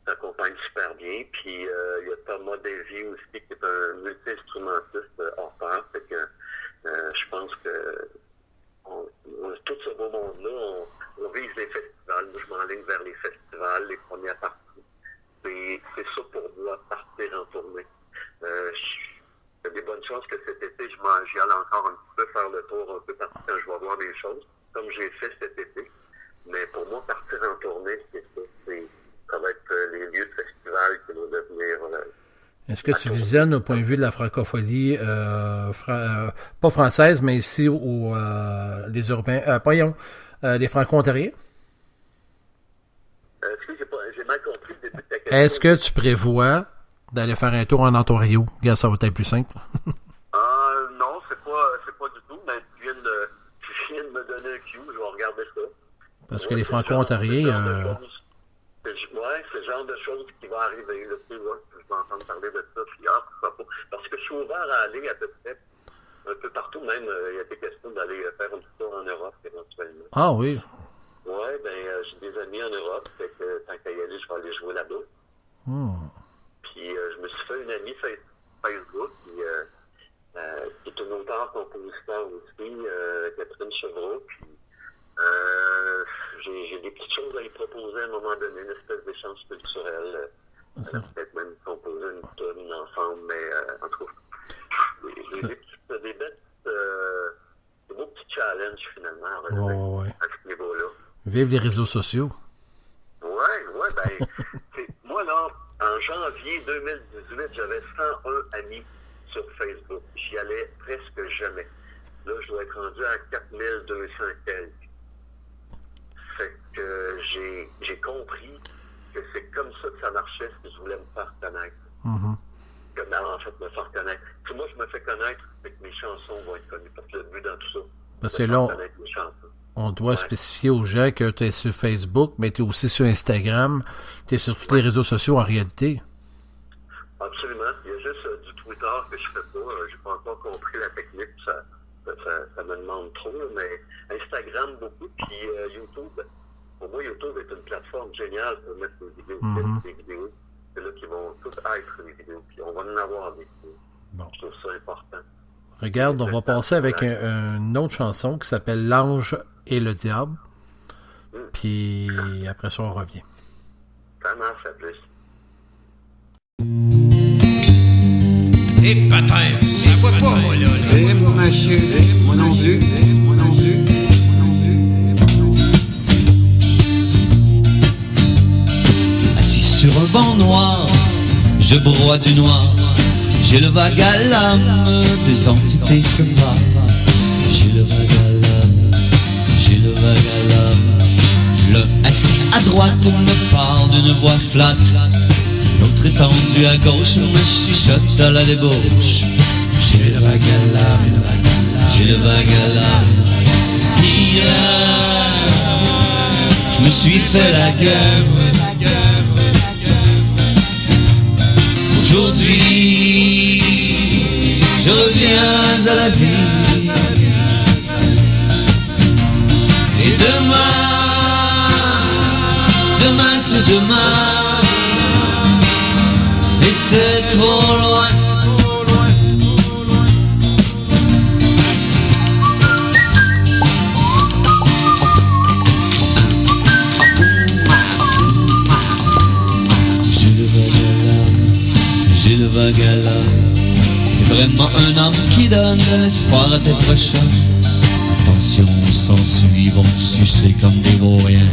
D: S'accompagne super bien. Puis il y a Thomas Davy aussi, qui est un multi-instrumentiste hors pair. Fait que je pense que tout ce beau monde-là, on vise les festivals. Moi, je m'enligne vers les festivals, les premières parties. C'est ça pour moi, partir en tournée. Il y a des bonnes chances que cet été, j'y aille encore un petit peu faire le tour un peu partout quand je vais voir des choses, comme j'ai fait cet été. Mais pour moi, partir en tournée, c'est ça. Ça va être les lieux de festival qui vont devenir...
A: Est-ce que tu visionnes au point de vue de la francophonie, pas française, mais ici les Européens, les Franco-Ontariens?
D: J'ai mal compris le début de ta question.
A: Est-ce que tu prévois d'aller faire un tour en Ontario? Regarde, ça va être plus simple.
D: Non, c'est pas du tout, mais tu viens de me donner un cue, je vais regarder ça.
A: Parce que les Franco-Ontariens...
D: C'est le genre de choses qui va arriver. Là, je vais entendre parler de ça. Puis, pourquoi pas. Parce que je suis ouvert à aller à peu près un peu partout. Même, il y a des questions d'aller faire un petit tour en Europe éventuellement.
A: Ah oui.
D: Oui, j'ai des amis en Europe. Fait que tant qu'à y aller, je vais aller jouer là-bas. Puis je me suis fait une amie Facebook qui est une auteure-compositeur aussi, Catherine Chevreau. Puis j'ai des petites choses à y proposer à un moment donné, une espèce d'échange culturel. Peut-être même composer une tonne ensemble, mais en tout cas, des beaux petits challenges finalement à relever à ce niveau-là.
A: Vive les réseaux sociaux.
D: Moi là, en janvier 2018, j'avais 101 amis sur Facebook. J'y allais presque jamais. Là, je dois être rendu à 4200 quelques. Fait que j'ai compris que c'est comme ça que ça marchait si je voulais me faire connaître. En fait, me faire connaître. Si moi, je me fais connaître, c'est que mes chansons vont être connues. Parce que le but dans tout ça,
A: parce que là, on doit spécifier aux gens que tu es sur Facebook, mais tu es aussi sur Instagram. Tu es sur tous les réseaux sociaux en réalité.
D: Absolument. Il y a juste du Twitter que je fais pas. J'ai pas encore compris la technique. Ça me demande trop. Mais Instagram beaucoup. Puis YouTube. pour moi, YouTube est une plateforme géniale pour mettre des vidéos. Des vidéos. C'est là qu'ils vont toutes être des vidéos. Puis on va en avoir des vidéos.
A: Bon.
D: Je trouve ça important.
A: Regarde, on va passer avec une autre chanson qui s'appelle L'Ange et le Diable. Puis après ça, on revient.
D: Ça marche, à plus.
G: Et patin, ça voit pas, moi, là.
E: Et mon monsieur, moi non plus, moi non plus, moi non plus.
C: Assis sur un banc noir, je broie du noir. J'ai le vague à l'âme, des entités se battent. J'ai le vague à l'âme, j'ai le vague à l'âme. L'un assis à droite me parle d'une voix flatte. L'autre étendu à gauche me chuchote à la débauche. J'ai le vague à l'âme, j'ai le vague à l'âme. Hier, je me suis fait la guerre. Aujourd'hui, je reviens à la vie. Et demain c'est demain. Et c'est trop loin. J'ai le vague à l'âme. T'es vraiment un homme qui donne de l'espoir à tes prochains. Attention, s'ensuit, vont te sucer comme des vauriens.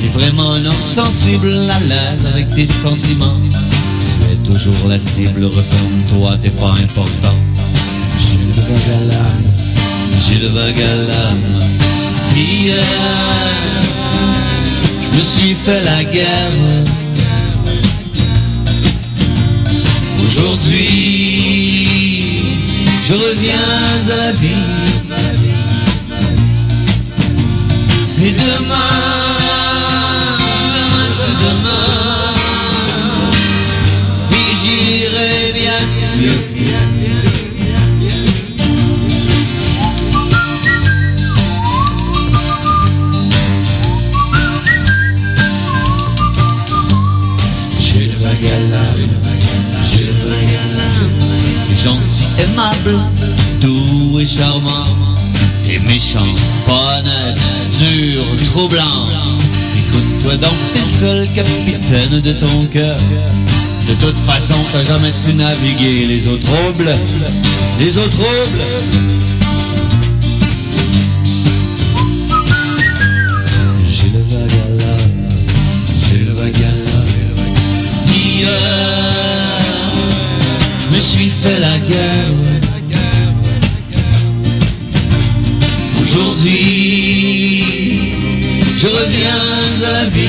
C: T'es vraiment un homme sensible, à l'aise avec tes sentiments. Tu es toujours la cible, referme-toi, t'es pas important. J'ai le vague à l'âme, j'ai le vague à l'âme. Hier, je me suis fait la guerre. Aujourd'hui, je reviens à la vie. Et demain c'est demain. Et j'irai bien mieux. J'ai le vague à l'âme, j'ai le vague à l'âme. Gentil, aimable, doux et charmant. Et méchant, pas honnête, dur, troublant. Écoute-toi donc, t'es le seul capitaine de ton cœur. De toute façon, t'as jamais su naviguer les eaux troubles. Les eaux troubles. J'ai le vague à l'âme, j'ai le vague à l'âme. Hier, je me suis fait la guerre. Aujourd'hui, je reviens à la vie.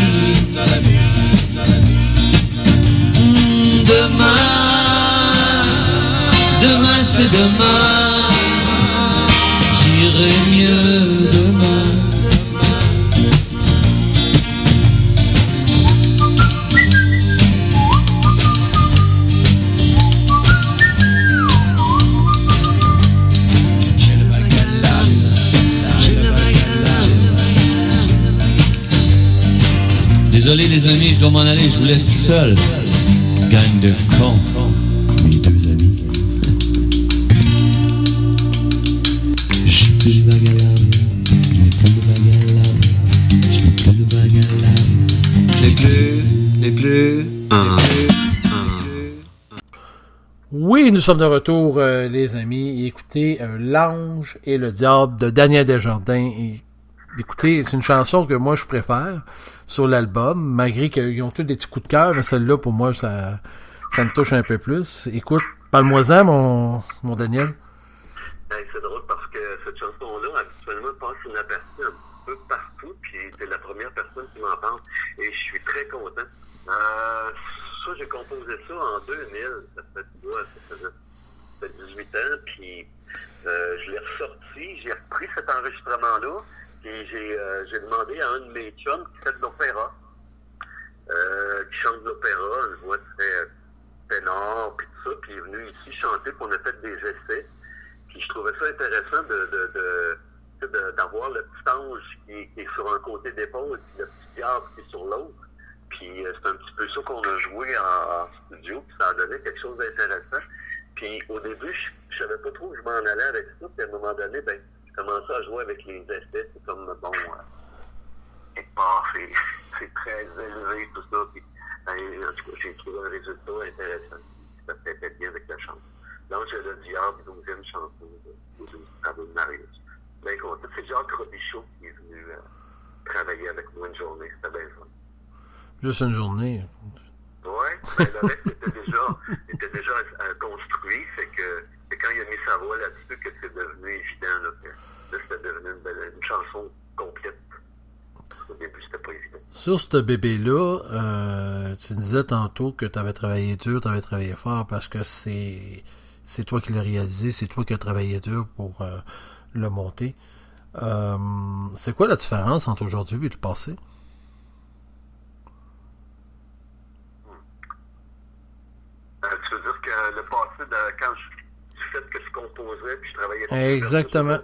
C: Demain c'est demain. J'irai mieux demain. Désolé les amis, je dois m'en aller, je vous laisse tout seul. Gang de cons, mes deux amis. J'ai plus le vague à l'âme, j'ai plus le vague à l'âme, j'ai plus le vague à l'âme.
E: Les bleus,
A: Oui, nous sommes de retour, les amis. Écoutez, L'Ange et le Diable de Daniel Desjardins. Et, écoutez, c'est une chanson que moi je préfère sur l'album, malgré qu'ils ont tous des petits coups de cœur, mais celle-là, pour moi, ça me touche un peu plus. Écoute, parle-moi-en, mon Daniel.
D: Ben, c'est drôle parce que cette chanson-là, habituellement, passe inaperçue un peu partout, puis t'es la première personne qui m'en parle, et je suis très content. Ça, j'ai composé ça en 2000, ça fait 18 ans, puis je l'ai ressorti, j'ai repris cet enregistrement-là, et j'ai demandé à un de mes chums qui fait de l'opéra, qui chante de l'opéra, une voix très ténor, puis tout ça, puis il est venu ici chanter, puis on a fait des essais. Puis je trouvais ça intéressant de d'avoir le petit ange qui est sur un côté d'épaule et le petit diable qui est sur l'autre. Puis c'est un petit peu ça qu'on a joué en studio, puis ça a donné quelque chose d'intéressant. Puis au début, je savais pas trop où je m'en allais avec ça, puis à un moment donné, ben, je commençais à jouer avec les effets, c'est comme, bon, quelque part, c'est très élevé, tout ça, puis en tout cas, j'ai trouvé un résultat intéressant. Ça se fait bien avec la chanson. L'Ange et le diable, 12e chanson de travaux de Marius. Bien content. C'est Jacques Robichaud qui est venu travailler avec moi une journée, c'était bien fun.
A: Juste une journée.
D: Oui, ben, le reste était déjà construit, fait que c'est quand il a mis sa voix là-dessus que c'est devenu évident, là, que là, c'était devenu une chanson complète. Au début, c'était pas évident.
A: Sur ce bébé-là, tu disais tantôt que tu avais travaillé dur, tu avais travaillé fort parce que c'est toi qui l'as réalisé, c'est toi qui as travaillé dur pour le monter. C'est quoi la différence entre aujourd'hui et le passé?
D: Tu veux dire que le passé, quand du fait que je composais puis je travaillais...
A: Exactement.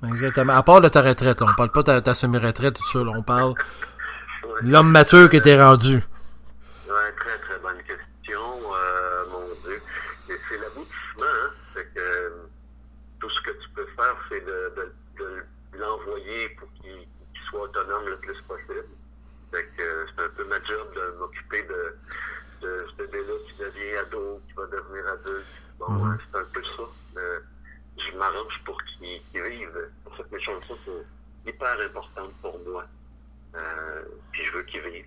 A: Exactement. À part de ta retraite, là. On parle pas de ta semi-retraite, tout ça, là. On parle
D: ouais.
A: L'homme mature que t'es rendu.
D: Ouais, très très bonne question, mon Dieu. Et c'est l'aboutissement, hein. Fait que tout ce que tu peux faire, c'est de l'envoyer pour qu'il soit autonome le plus possible. Fait que c'est un peu ma job de m'occuper de ce bébé-là qui devient ado, qui va devenir adulte. Bon, c'est un peu ça. Je m'arrange pour qu'il vive. C'est pour ça que mes chansons sont hyper importantes pour moi. Puis je veux qu'il vive,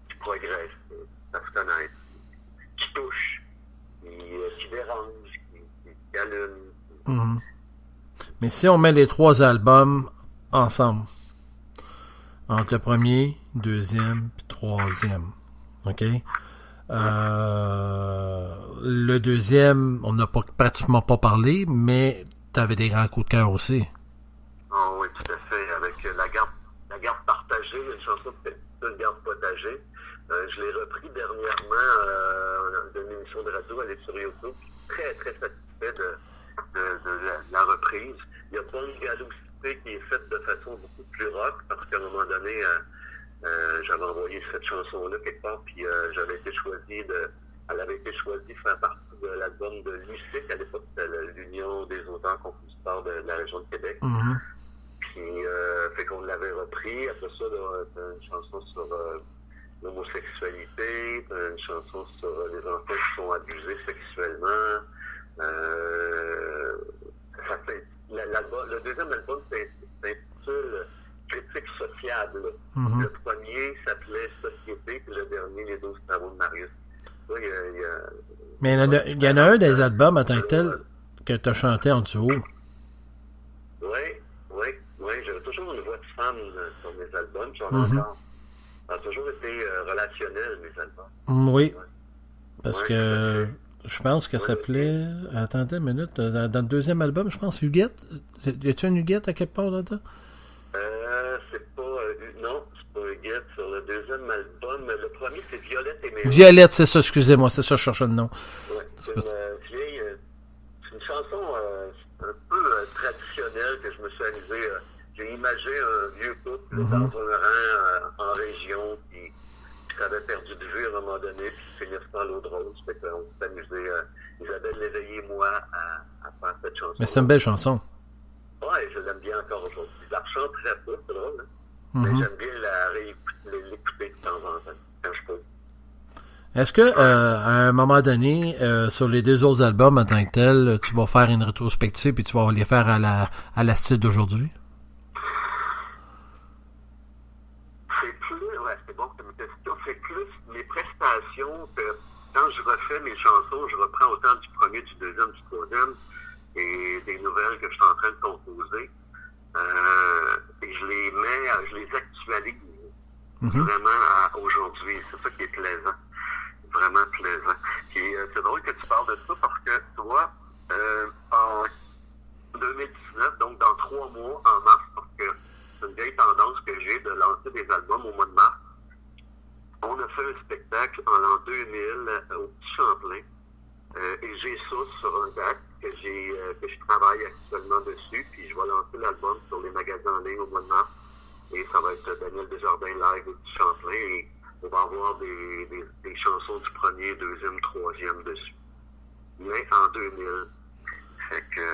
D: qu'il progresse, qu'il se connaisse, qu'il touche, qu'il dérange, qu'il allume.
A: Mm-hmm. Mais si on met les 3 albums ensemble, entre le premier, deuxième et troisième, OK? Le deuxième, on n'a pratiquement pas parlé, mais tu avais des grands coups de cœur aussi.
D: Oh, oui, tout à fait. Avec la garde partagée, une chanson qui s'appelle une garde potagée. Je l'ai repris dernièrement d'une émission de radio, elle est sur YouTube. Très, très satisfait de la reprise. Il y a pas une galocité qui est faite de façon beaucoup plus rock, parce qu'à un moment donné, j'avais envoyé cette chanson-là quelque part, puis elle avait été choisie de faire partie de l'album de l'UCIC, à l'époque c'était l'Union des auteurs-compositeurs de la région de Québec.
A: Mm-hmm.
D: Puis fait qu'on l'avait repris. Après ça, une chanson sur l'homosexualité, une chanson sur les enfants qui sont abusés sexuellement. Ça fait, le deuxième album s'intitule Critique sociable.
A: Mm-hmm.
D: Le premier s'appelait Société, puis le dernier, Les 12 travaux de Marius. Là,
A: mais il y en a un des albums en tant que tel que tu as chanté en duo.
D: Oui, j'avais toujours une voix de femme sur mes albums, j'en ai
A: Mm-hmm.
D: encore. Ça a toujours été relationnel, mes albums.
A: Oui.
D: Ouais.
A: Parce que je pense qu'elle s'appelait... Attendez une minute. Dans le deuxième album, je pense, Huguette. Y a-tu une Huguette à quelque part là-dedans?
D: C'est pas... non, c'est pas Huguette. Sur le deuxième album, le premier, c'est Violette et Méro.
A: Violette, c'est ça, excusez-moi. C'est ça, je cherchais le nom.
D: Oui, c'est une chanson un peu traditionnelle que je me suis amusé. J'ai imagé un vieux couple dans un rang en région qui s'avait perdu de vue à un moment donné, puis qui finissent dans l'eau de rose. Fait qu'on s'est amusé, Isabelle Léveillé et moi, à faire cette chanson.
A: Mais c'est une belle chanson.
D: Oui, je l'aime bien encore aujourd'hui. Je la chanterais pas, c'est drôle, hein? Mais j'aime bien l'écouter de temps en temps, quand je peux.
A: Est-ce que, à un moment donné, sur les 2 autres albums en tant que tel, tu vas faire une rétrospective puis tu vas les faire à la style d'aujourd'hui?
D: C'est bon comme question. C'est plus mes prestations que quand je refais mes chansons, je reprends autant du premier, du deuxième, du troisième et des nouvelles que je suis en train de composer. Et je les actualise vraiment aujourd'hui. C'est ça qui est plaisant. Vraiment plaisant. Et c'est drôle que tu parles de ça parce que, tu vois, en 2019, donc dans 3 mois, en mars, parce que c'est une vieille tendance que j'ai de lancer des albums au mois de mars, on a fait un spectacle en l'an 2000 au Petit Champlain. Et j'ai ça sur un DAC que je travaille actuellement dessus, puis je vais lancer l'album sur les magasins en ligne au mois de mars. Et ça va être Daniel Desjardins live du Champlain. Et on va avoir des chansons du premier, deuxième, troisième dessus. Mais en 2000. Fait que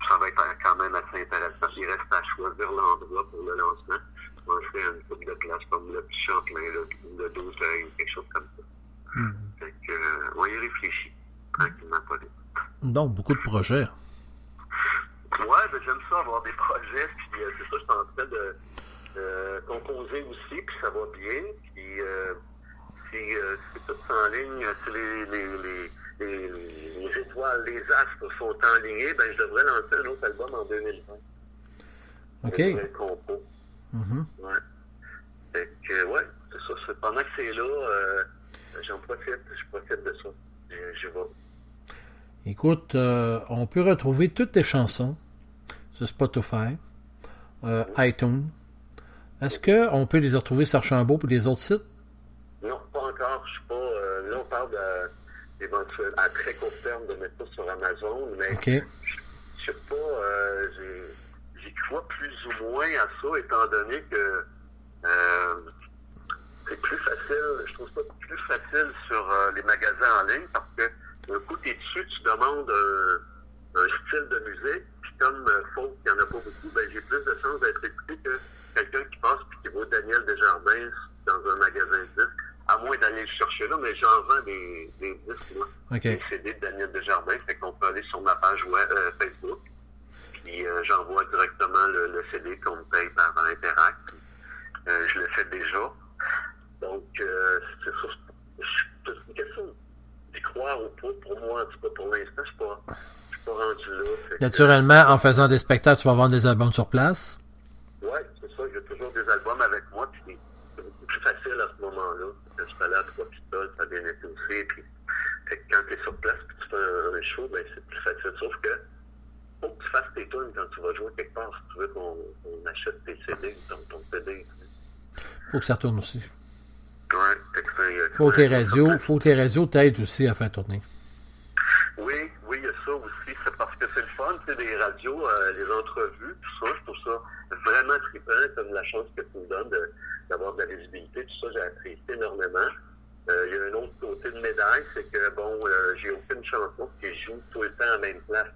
D: ça va être quand même assez intéressant. Il reste à choisir l'endroit pour le lancement. On ferait une couple de places comme le petit Champlain, le 12 Oeil, quelque chose comme ça. Fait que on y réfléchit tranquillement, pas vite.
A: Donc, beaucoup de projets.
D: Ouais, ben j'aime ça avoir des projets, puis c'est ça, je suis en train de composer aussi, puis ça va bien, puis si tout s'enligne, si les étoiles, les astres sont enlignés, ben je devrais lancer un autre album en 2020.
A: OK.
D: Un compo. Ouais. Fait que, ouais, c'est ça. Pendant que c'est là, je profite de ça. Je vais.
A: Écoute, on peut retrouver toutes tes chansons sur Spotify, iTunes. Est-ce qu'on peut les retrouver sur Archambault et les autres sites?
D: Non, pas encore. Je suis pas. Là, on parle d'éventuellement à très court terme de mettre ça sur Amazon, mais
A: OK.
D: je sais pas. J'y crois plus ou moins à ça, étant donné que c'est plus facile. Je trouve ça plus facile sur les magasins en ligne parce que un coup t'es dessus, tu demandes un style de musique, puis comme faut qu'il n'y en a pas beaucoup, ben j'ai plus de chances d'être écouté que quelqu'un qui passe puis qui voit Daniel Desjardins dans un magasin de disques, à moins d'aller le chercher là, mais j'en vends des disques, moi.
A: OK.
D: Des CD de Daniel Desjardins, fait qu'on peut aller sur ma page Facebook, puis j'envoie directement le CD qu'on me paye par Interact. Je le fais déjà. Donc, c'est ça. C'est une question d'y croire ou pas. Pour moi, en tout cas, pour l'instant, je suis pas rendu là.
A: Naturellement, en faisant des spectacles, tu vas vendre des albums sur place?
D: Oui, c'est ça. J'ai toujours des albums avec moi, puis c'est beaucoup plus facile à ce moment-là. Je suis allé à Trois Pistoles, ça a bien été aussi. Puis, fait que quand tu es sur place puis tu fais un show, ben c'est plus facile. Sauf que faut que tu fasses tes tunes quand tu vas jouer quelque part si tu veux qu'on achète tes CD, ton CD.
A: Faut que ça tourne aussi.
D: Ouais,
A: Faut que les radios t'aident aussi à faire tourner.
D: Oui, il y a ça aussi. C'est parce que c'est le fun, tu sais, des radios, les entrevues, tout ça. Je trouve ça vraiment trippant, comme la chance que tu me donnes d'avoir de la visibilité. Tout ça, j'ai apprécié énormément. Il y a un autre côté de médaille, c'est que, bon, j'ai aucune chanson qui joue tout le temps à la même place.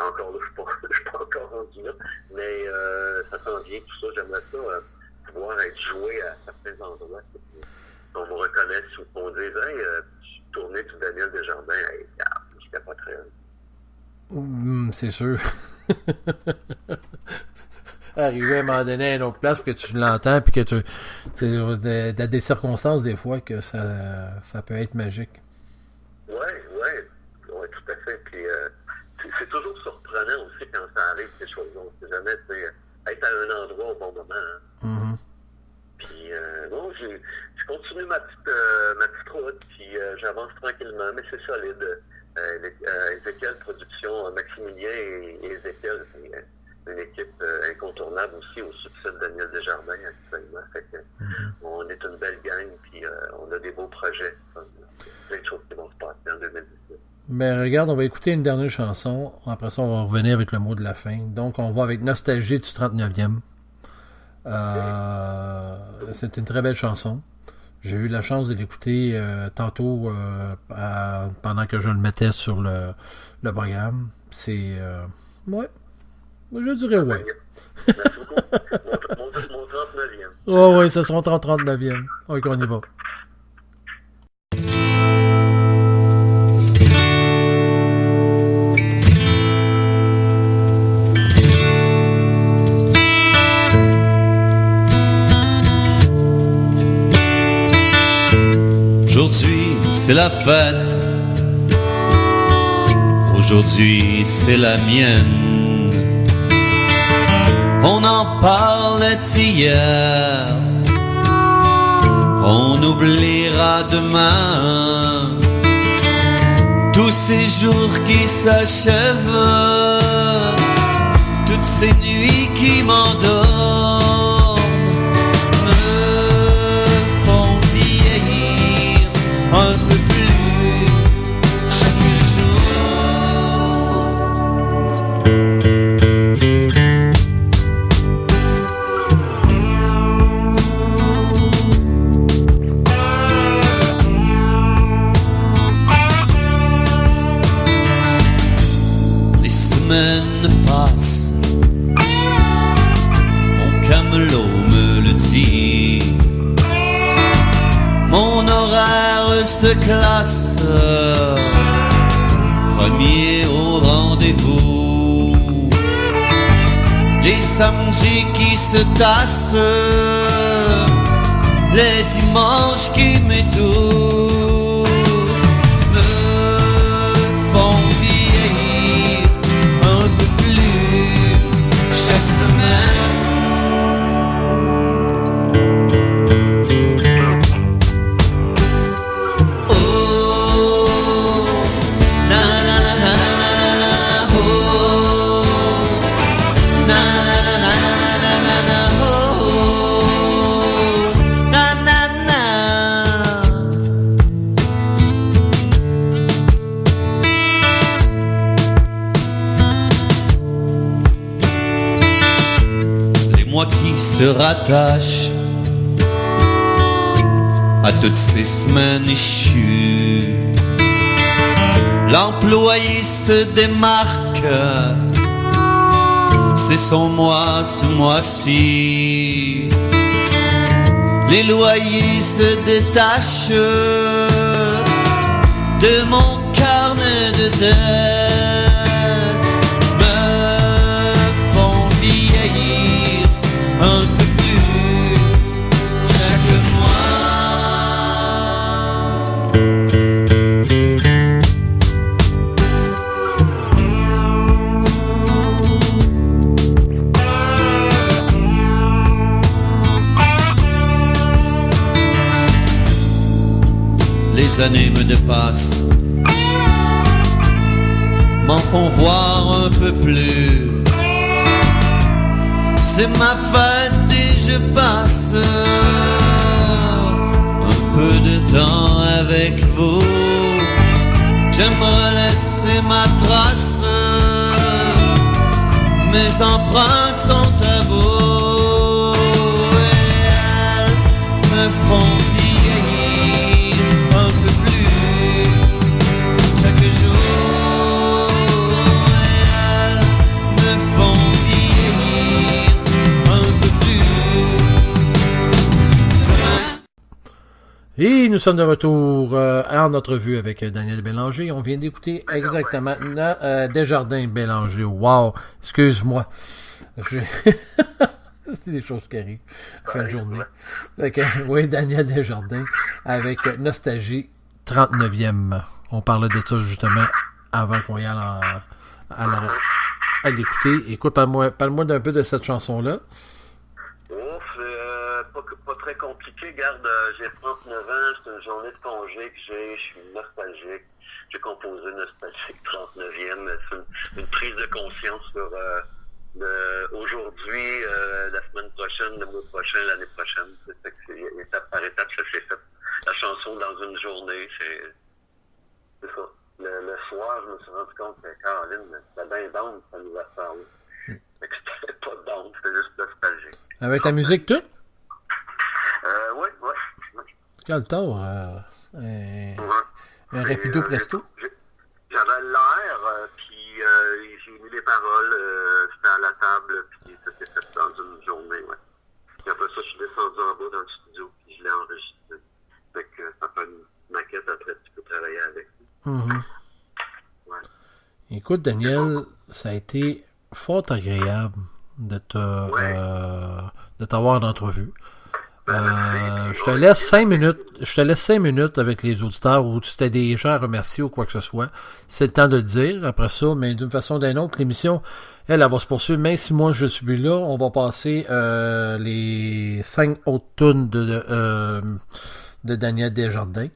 D: Encore là, je suis pas encore rendu là, mais ça s'en vient, tout ça. J'aimerais ça pouvoir être joué à certains endroits. On me reconnaisse ou qu'on dise, hey, tu tournais du Daniel Desjardins, hey, je capoterais.
A: C'est sûr. Arriver à un moment donné à une autre place, que tu l'entends, puis que tu. C'est des circonstances, des fois, que ça peut être magique.
D: Oui, tout à fait. Puis c'est toujours surprenant aussi quand ça arrive, ces choses. On ne sait jamais, tu sais, être à un endroit au bon moment. Hein.
A: Mm-hmm.
D: Puis, bon, je continue ma petite route, puis j'avance tranquillement, mais c'est solide. Ézéchiel Productions, Maximilien et Ézéchiel, c'est une équipe incontournable aussi au succès de Daniel Desjardins actuellement. Fait que, on est une belle gang, puis on a des beaux projets. Plein de choses qui vont se passer en 2018.
A: Ben regarde, on va écouter une dernière chanson. Après ça, on va revenir avec le mot de la fin. Donc, on va avec Nostalgie du 39e. C'est une très belle chanson. J'ai eu la chance de l'écouter tantôt pendant que je le mettais sur le programme. C'est... ouais. Je dirais ouais.
D: Merci beaucoup. Mon 39e.
A: Oh oui, ce sera en 39e. Ok, on y va.
C: Aujourd'hui, c'est la fête. Aujourd'hui, c'est la mienne. On en parlait hier. On oubliera demain tous ces jours qui s'achèvent, toutes ces nuits qui m'endorment, me font vieillir un peu plus chaque jour. de classe, premier au rendez-vous. Les samedis qui se tassent, les dimanches qui m'étouffent, me font vieillir un peu plus chaque semaine. Qui se rattache à toutes ces semaines échues. L'employé se démarque, c'est son mois ce mois-ci. Les loyers se détachent de mon carnet de dettes, me font vieillir un peu plus chaque Les années me dépassent, m'en font voir un peu plus. C'est ma fête et je passe un peu de temps avec vous. J'aimerais laisser ma trace, mes empreintes sont à vous. Et elles me font vieillir un peu plus chaque jour. Et elles me font vieillir un peu plus.
A: Et nous sommes de retour en entrevue avec Daniel Bélanger. On vient d'écouter exactement Desjardins Bélanger. Wow! Excuse-moi. C'est des choses qui arrivent en fin de journée. Oui, Daniel Desjardins avec Nostalgie 39e. On parlait de ça justement avant qu'on y aille à l'écouter. Écoute, parle-moi d'un peu de cette chanson-là.
D: Oh, c'est pas très compliqué. Regarde, j'ai 39 ans, c'est une journée de congé que j'ai, je suis nostalgique. J'ai composé Nostalgique 39e. C'est une prise de conscience sur aujourd'hui, la semaine prochaine, le mois prochain, l'année prochaine. C'est étape par étape, ça s'est fait. La chanson dans une journée, c'est ça. Le soir, je me suis rendu compte que Caroline, c'était bien down, ça nous a parlé. Fait que c'était pas down, c'était juste nostalgique.
A: Avec ta musique toute?
D: Oui.
A: Quel tort. Un rapido presto.
D: J'avais l'air, puis j'ai mis les paroles, c'était à la table, puis ça s'est fait dans une journée, ouais. Puis après ça, je suis descendu en bas dans le studio, puis je l'ai enregistré. Fait que ça fait une maquette, après tu peux travailler avec.
A: Mm-hmm.
D: Ouais.
A: Écoute, Daniel, ça a été fort agréable de t'avoir en entrevue. Je te laisse 5 minutes. Je te laisse 5 minutes avec les auditeurs où tu t'as des gens à remercier ou quoi que ce soit. C'est le temps de le dire après ça, mais d'une façon ou d'une autre, l'émission, elle va se poursuivre. Même si moi je suis là, on va passer les 5 autres tunes de Daniel Desjardins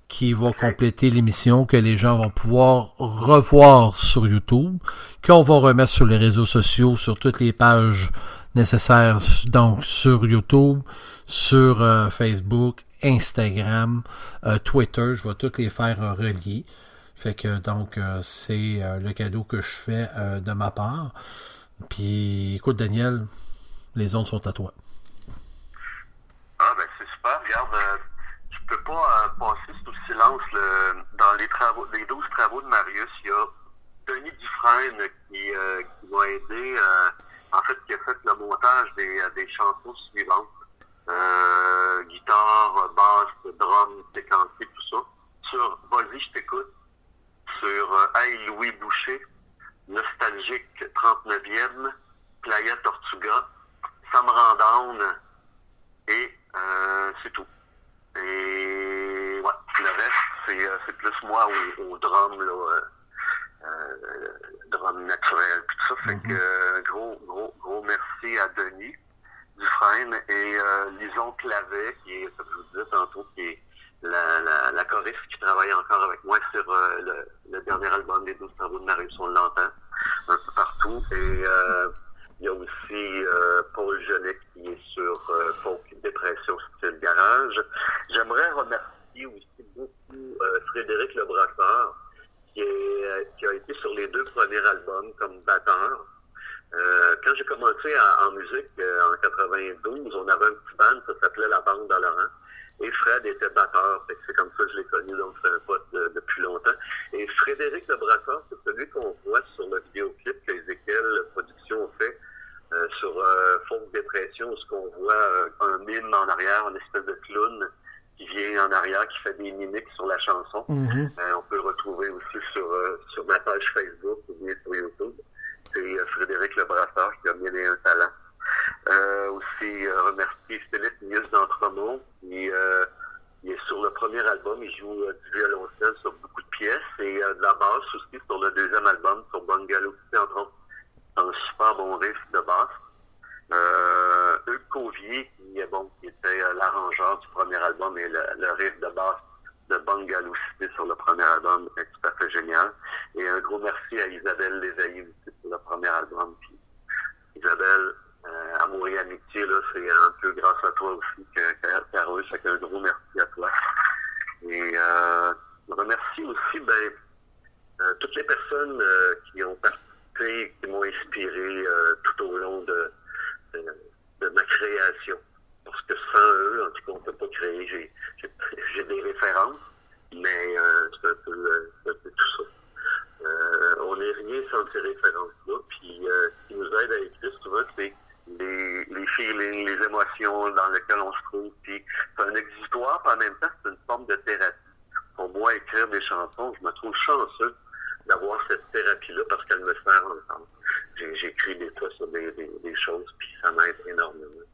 A: qui va compléter l'émission, que les gens vont pouvoir revoir sur YouTube, qu'on va remettre sur les réseaux sociaux, sur toutes les pages nécessaires, donc sur YouTube, sur Facebook, Instagram, Twitter, je vais toutes les faire relier. Fait que donc c'est le cadeau que je fais de ma part. Puis écoute Daniel, les ondes sont à toi.
D: Ah ben c'est super, regarde, tu peux pas passer sous silence dans les 12 travaux de Marius, il y a Denis Dufresne qui m'a aidé, en fait qui a fait le montage des chansons suivantes. Guitare, basse, drum, séquencé, tout ça. sur Vas-y, je t'écoute, sur Hey Louis Boucher, Nostalgique 39e, Playa Tortuga, Ça me rend down, et c'est tout. Et ouais, le reste, c'est plus moi au drum, là, drum naturel, puis tout ça. Fait que gros merci à Denis Dufresne et Lison Clavet, qui est, comme je vous disais tantôt, qui est la choriste qui travaille encore avec moi sur le dernier album des 12 travaux de ma rue, on l'entend un peu partout. Et il y a aussi Paul Genet qui est sur Folk Dépression style garage. J'aimerais remercier aussi beaucoup Frédéric Lebrasseur qui a été sur les 2 premiers albums comme batteur. Quand j'ai commencé en musique en 92, on avait un petit band, ça s'appelait La Bande à Laurent. Et Fred était batteur, fait que c'est comme ça que je l'ai connu, donc c'est un pote depuis longtemps. Et Frédéric Lebrasseur, c'est celui qu'on voit sur le vidéoclip qu'Ézéchiel Productions fait sur Folk Dépression, où qu'on voit un mime en arrière, une espèce de clown qui vient en arrière, qui fait des mimiques sur la chanson. On peut le retrouver aussi sur ma page Facebook ou bien sur YouTube. C'est Frédéric Lebrasseur qui a bien un talent. Aussi remercier Philippe Mius d'Entremont, il est sur le premier album, il joue du violoncelle sur beaucoup de pièces et de la basse aussi sur le deuxième album, sur Bungalow, entre autres, un super bon riff de basse. Hugues Covier, qui était l'arrangeur du premier album et le riff de basse de Bungalow City sur le premier album est tout à fait génial. Et un gros merci à Isabelle Léveillé aussi pour le premier album. Puis, Isabelle, Amour et amitié, là, c'est un peu grâce à toi aussi Carole, fait qu'un gros merci à toi. Et je remercie aussi toutes les personnes qui ont participé, qui m'ont inspiré tout au long de ma création. Parce que sans eux, en tout cas, on ne peut pas créer. J'ai des références, mais c'est un peu tout ça. On n'est rien sans ces références-là. Puis ce qui nous aide à écrire souvent, c'est les feelings, les émotions dans lesquelles on se trouve. Puis c'est un exutoire, puis en même temps, c'est une forme de thérapie. Pour moi, écrire des chansons, je me trouve chanceux d'avoir cette thérapie-là parce qu'elle me sert ensemble. J'écris des fois sur des choses, puis ça m'aide énormément.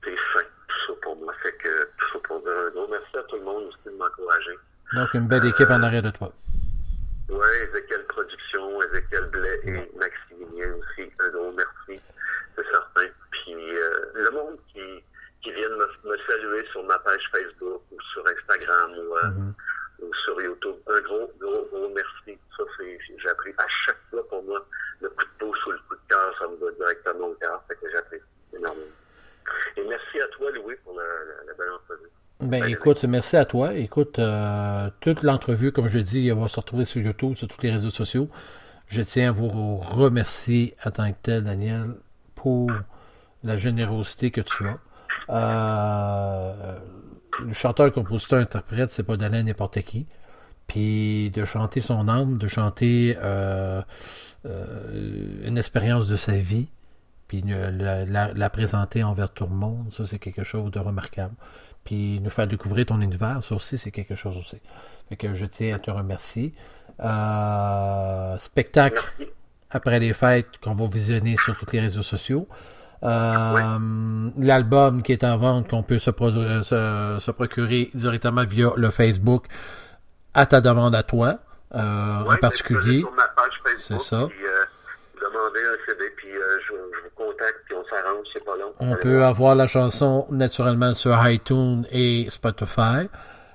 D: C'est fin, tout ça pour moi. Fait que tout ça pour dire un gros merci à tout le monde aussi de m'encourager.
A: Donc, une belle équipe en arrière de toi.
D: Oui, Ézéchiel Productions, Ézéchiel Blais et Maximilien aussi. Un gros merci, c'est certain. Puis le monde qui vient me saluer sur ma page Facebook ou sur Instagram ou sur YouTube, un gros merci. Ça, j'ai appris à chaque fois pour moi le coup de pouce ou le coup de cœur, ça me va directement au cœur. Fait que j'apprécie énormément. Et merci à toi, Louis, pour la belle entrevue.
A: Écoute, merci à toi. Écoute, toute l'entrevue, comme je dis, elle va se retrouver sur YouTube, sur tous les réseaux sociaux. Je tiens à vous remercier en tant que tel, Daniel, pour la générosité que tu as. Le chanteur, compositeur, interprète, c'est pas donné à n'importe qui. Puis de chanter son âme, de chanter une expérience de sa vie, puis la présenter envers tout le monde, ça c'est quelque chose de remarquable. Puis nous faire découvrir ton univers, ça aussi c'est quelque chose aussi. Fait que je tiens à te remercier. Spectacle après les fêtes qu'on va visionner sur tous les réseaux sociaux. L'album qui est en vente, qu'on peut se procurer directement via le Facebook à ta demande à toi, en particulier.
D: Sur ma page Facebook,
A: c'est ça.
D: Puis, demander un CD, puis je vous contacte, puis on s'arrange, c'est pas long.
A: On peut avoir la chanson naturellement sur iTunes et Spotify.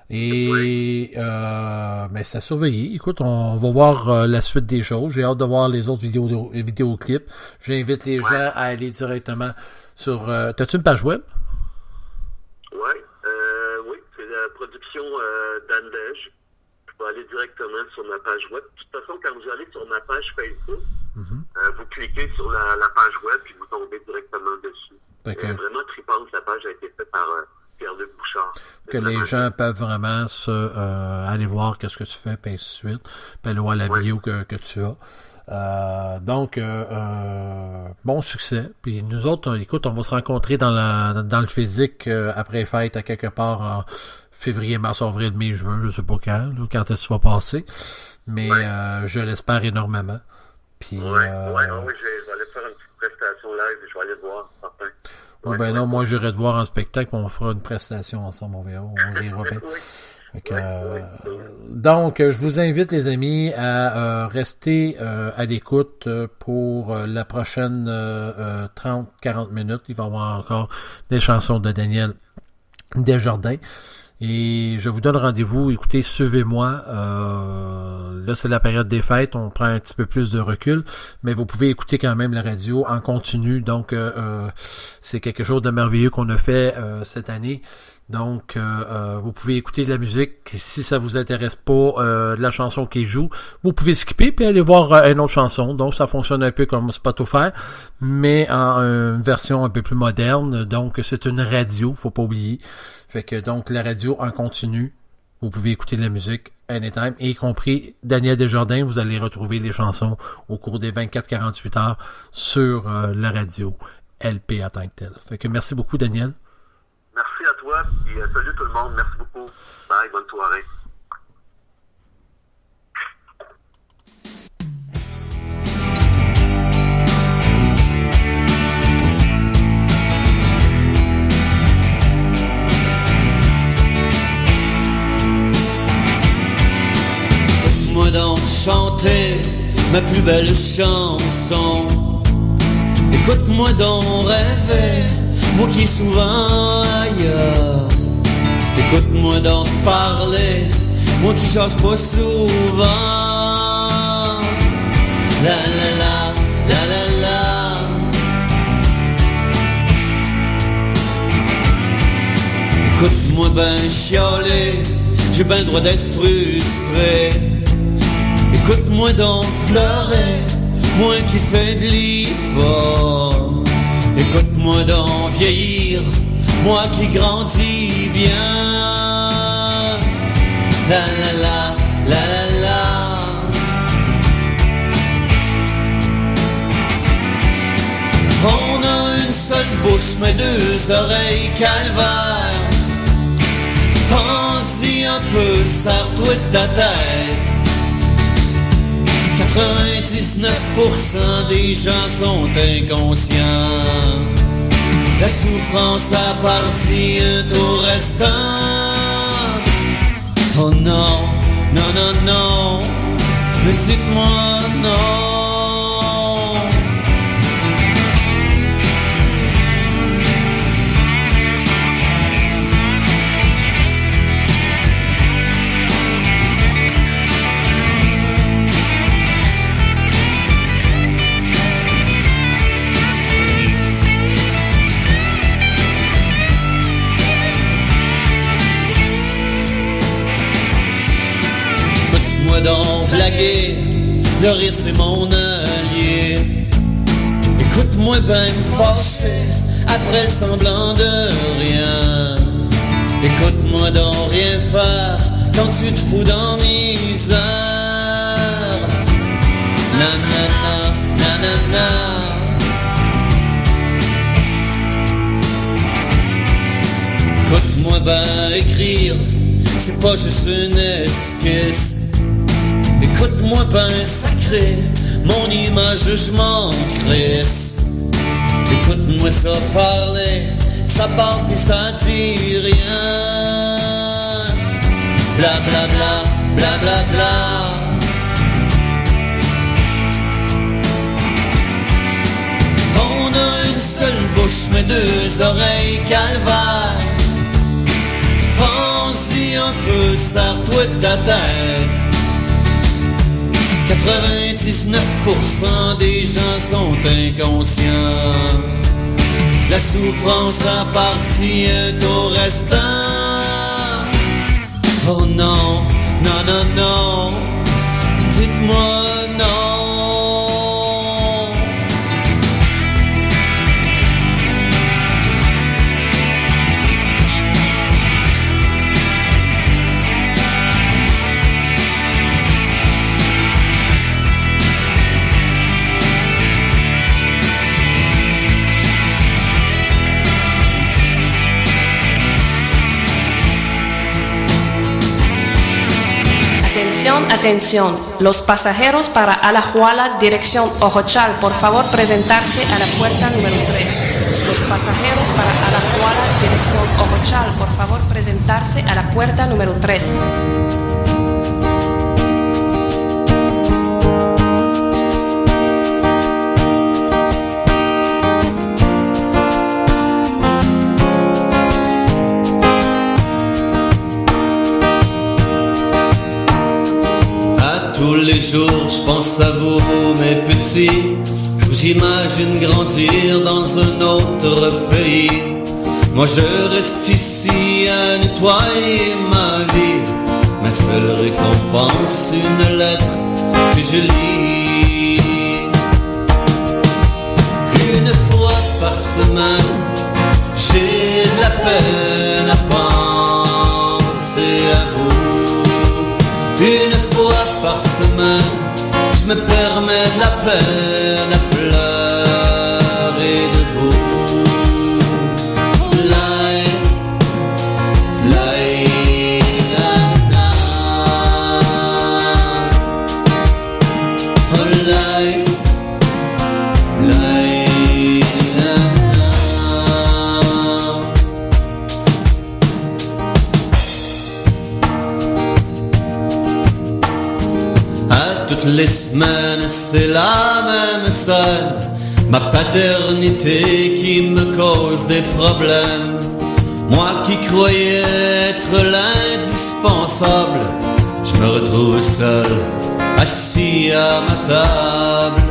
A: Et mais c'est à surveiller. Écoute, on va voir la suite des choses. J'ai hâte de voir les autres vidéoclips. J'invite les gens à aller directement sur... T'as-tu une page web?
D: Oui, c'est la production d'Andège. Je peux aller directement sur ma page web. De toute façon, quand vous allez sur ma page Facebook, vous cliquez sur la page web puis vous tombez directement dessus. Vraiment tripante, la page a été faite par... Pierre-Luc Bouchard.
A: Que les gens peuvent vraiment aller voir qu'est-ce que tu fais, puis ainsi de suite, puis aller voir la vidéo que tu as. Donc, bon succès. Puis nous autres, écoute, on va se rencontrer dans le physique après fête à quelque part février, mars, avril, mai, juin, je sais pas quand est-ce que ça va passer. Mais je l'espère énormément. Puis,
D: oui, je vais aller faire une petite prestation live et je vais aller te voir, certain.
A: Non, moi j'irai te voir en spectacle, on fera une prestation ensemble, on verra, on rira bien. Donc, je vous invite, les amis, à rester à l'écoute pour la prochaine 30-40 minutes. Il va y avoir encore des chansons de Daniel Desjardins. Et je vous donne rendez-vous. Écoutez, suivez-moi. Là, c'est la période des fêtes. On prend un petit peu plus de recul. Mais vous pouvez écouter quand même la radio en continu. Donc, c'est quelque chose de merveilleux qu'on a fait cette année. Donc, vous pouvez écouter de la musique. Si ça vous intéresse pas de la chanson qui joue, vous pouvez skipper puis aller voir une autre chanson. Donc, ça fonctionne un peu comme Spotify, mais en une version un peu plus moderne. Donc, c'est une radio, faut pas oublier. Fait que donc, la radio en continu, vous pouvez écouter de la musique anytime, y compris Daniel Desjardins. Vous allez retrouver les chansons au cours des 24-48 heures sur la radio LP en tant que tel. Fait que merci beaucoup, Daniel.
D: Merci à toi, et salut tout le monde. Merci beaucoup. Bye, bonne soirée.
E: Écoute-moi donc chanter ma plus belle chanson. Écoute-moi donc rêver, moi qui est souvent ailleurs. Écoute-moi donc parler, moi qui jase pas souvent. La la la, la la la. Écoute-moi ben chialer, j'ai ben le droit d'être frustré. Écoute-moi donc pleurer, moi qui faiblis pas. Écoute-moi donc vieillir, moi qui grandis bien. La la la, la la la. On a une seule bouche mais deux oreilles calvaires. Pense-y un peu, serre-toi de ta tête. 99% des gens sont inconscients. La souffrance appartient au restant. Oh non, non, non, non, mais dites-moi non. Écoute-moi donc blaguer, le rire c'est mon allié. Écoute-moi ben me fâcher, après semblant de rien. Écoute-moi donc rien faire, quand tu te fous dans misère. Na na na, na na na. Écoute-moi ben écrire, c'est pas juste une esquisse. Écoute-moi ben sacré, mon image je m'en crisse. Écoute-moi ça parler, ça parle pis ça dit rien. Bla bla bla, bla bla bla. On a une seule bouche mais deux oreilles calvaires. Pense-y un peu, serre-toi de ta tête. 99% des gens sont inconscients. La souffrance appartient au restant. Oh non, non, non, non, dites-moi non.
H: Atención, atención. Los pasajeros para Alajuela, dirección Ojochal, por favor presentarse a la puerta número 3. Los pasajeros para Alajuela, dirección Ojochal, por favor presentarse a la puerta número 3.
C: Tous les jours, je pense à vous, mes petits. Je vous imagine grandir dans un autre pays. Moi, je reste ici à nettoyer ma vie. Ma seule récompense, une lettre que je lis. Une fois par semaine, j'ai de la peine à penser à vous. Une fois par semaine, je me permets de la peine à pleurer de vous. Toutes les semaines, c'est la même scène. Ma paternité qui me cause des problèmes. Moi qui croyais être l'indispensable, je me retrouve seul, assis à ma table.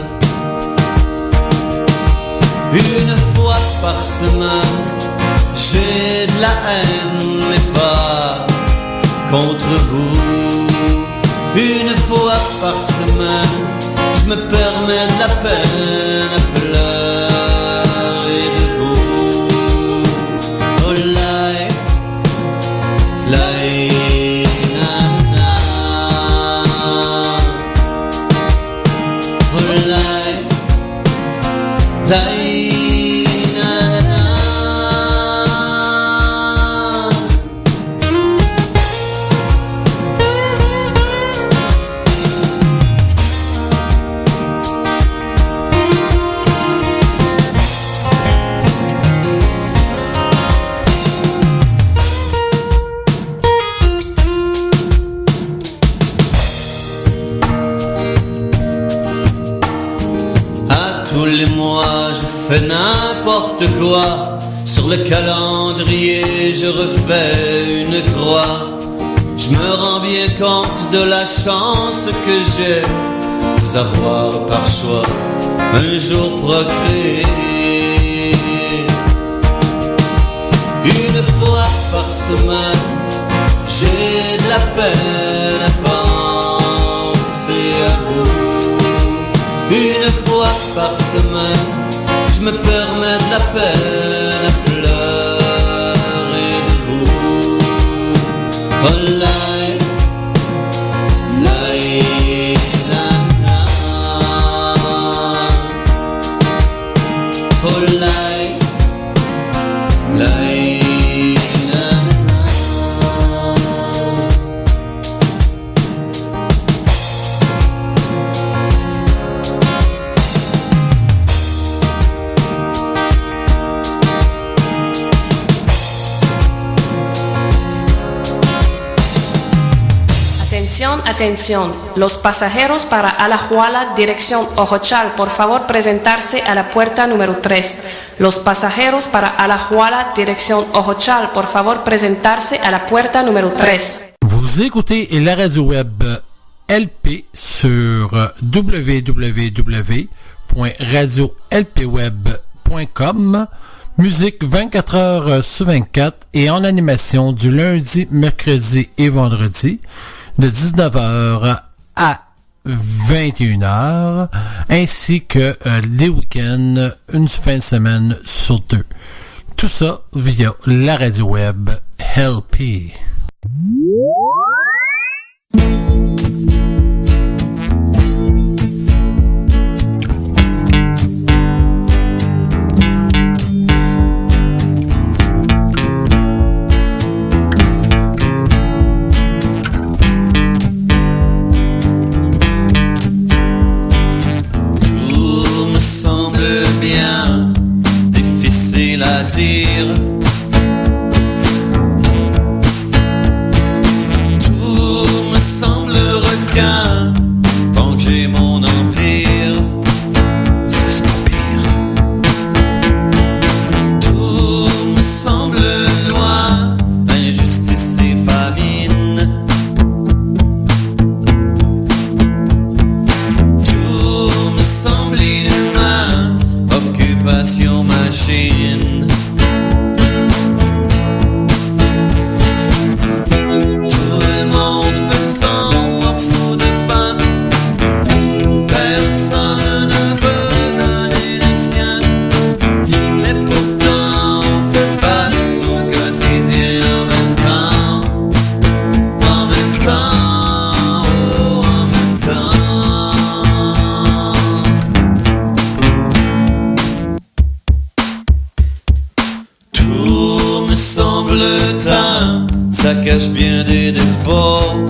C: Une fois par semaine, j'ai de la haine, mais pas contre vous. Une fois par semaine, je me permets de la peine à pleurer de vous. Oh lai, lai, na na. Oh lai, lai. Tous les mois je fais n'importe quoi. Sur le calendrier je refais une croix. Je me rends bien compte de la chance que j'ai de vous avoir par choix un jour procréé. Une fois par semaine, j'ai de la peine à penser à vous. Une fois par semaine, je me permets de la peine à pleurer de vous. Oh lai, lai, na na. Oh lai, lai.
H: Atención, los pasajeros para Alajuela, dirección Ojochal, por favor presentarse a la puerta número 3. Los pasajeros para Alajuela, dirección Ojochal, por favor presentarse à la puerta número 3.
A: Vous écoutez la radio web LP sur www.radiolpweb.com. Musique 24 heures sur 24 et en animation du lundi, mercredi et vendredi de 19h à 21h, ainsi que les week-ends, une fin de semaine sur deux. Tout ça via la radio web LP.
E: semble teint, ça cache bien des défauts.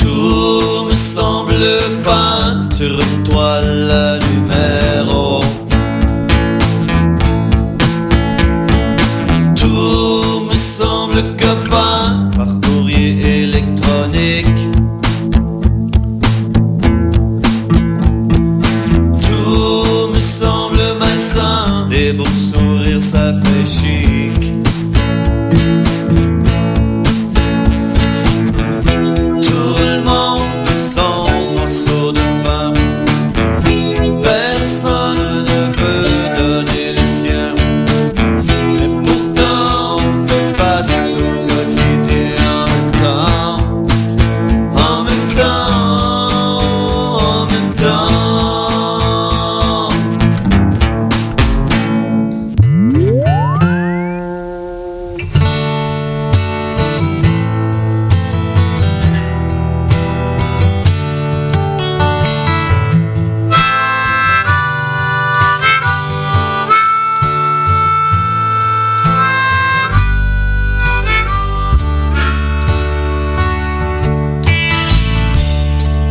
E: Tout me semble peint sur une toile à numéro. Tout me semble copain par courrier électronique. Tout me semble malsain, des beaux sourires ça fait chic. Tout le monde veut son morceau de pain, personne ne veut donner le sien. Mais pourtant on fait face au quotidien en même temps, en même temps, en même temps.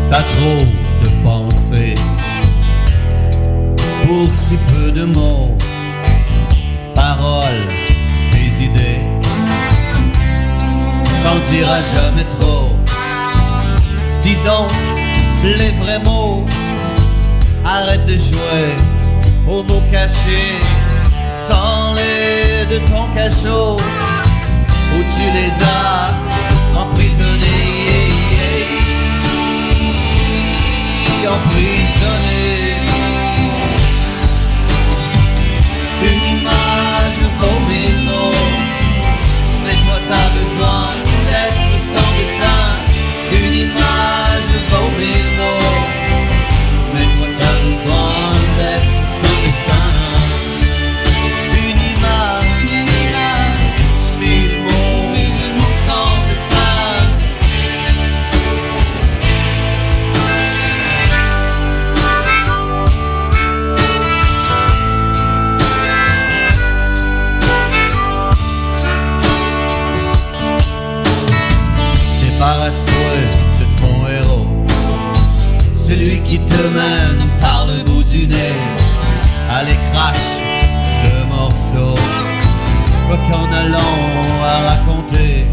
C: Pas trop de pensées pour si peu de mots, paroles, des idées, t'en diras jamais trop. Dis donc les vrais mots, arrête de jouer aux mots cachés, sors-les de ton cachot où tu les as emprisonnés. Emprisonné. Une image vaut mille mots, mais toi t'as besoin d'être sans dessin. Une image vaut mille mots, mais toi t'as besoin d'être sans dessin. Une image, mille mots, sans dessin. Débarrasse-toi de ton héros, celui qui te mène par le bout du nez. Allez, crache le morceau, quoi qu'en allant à raconter,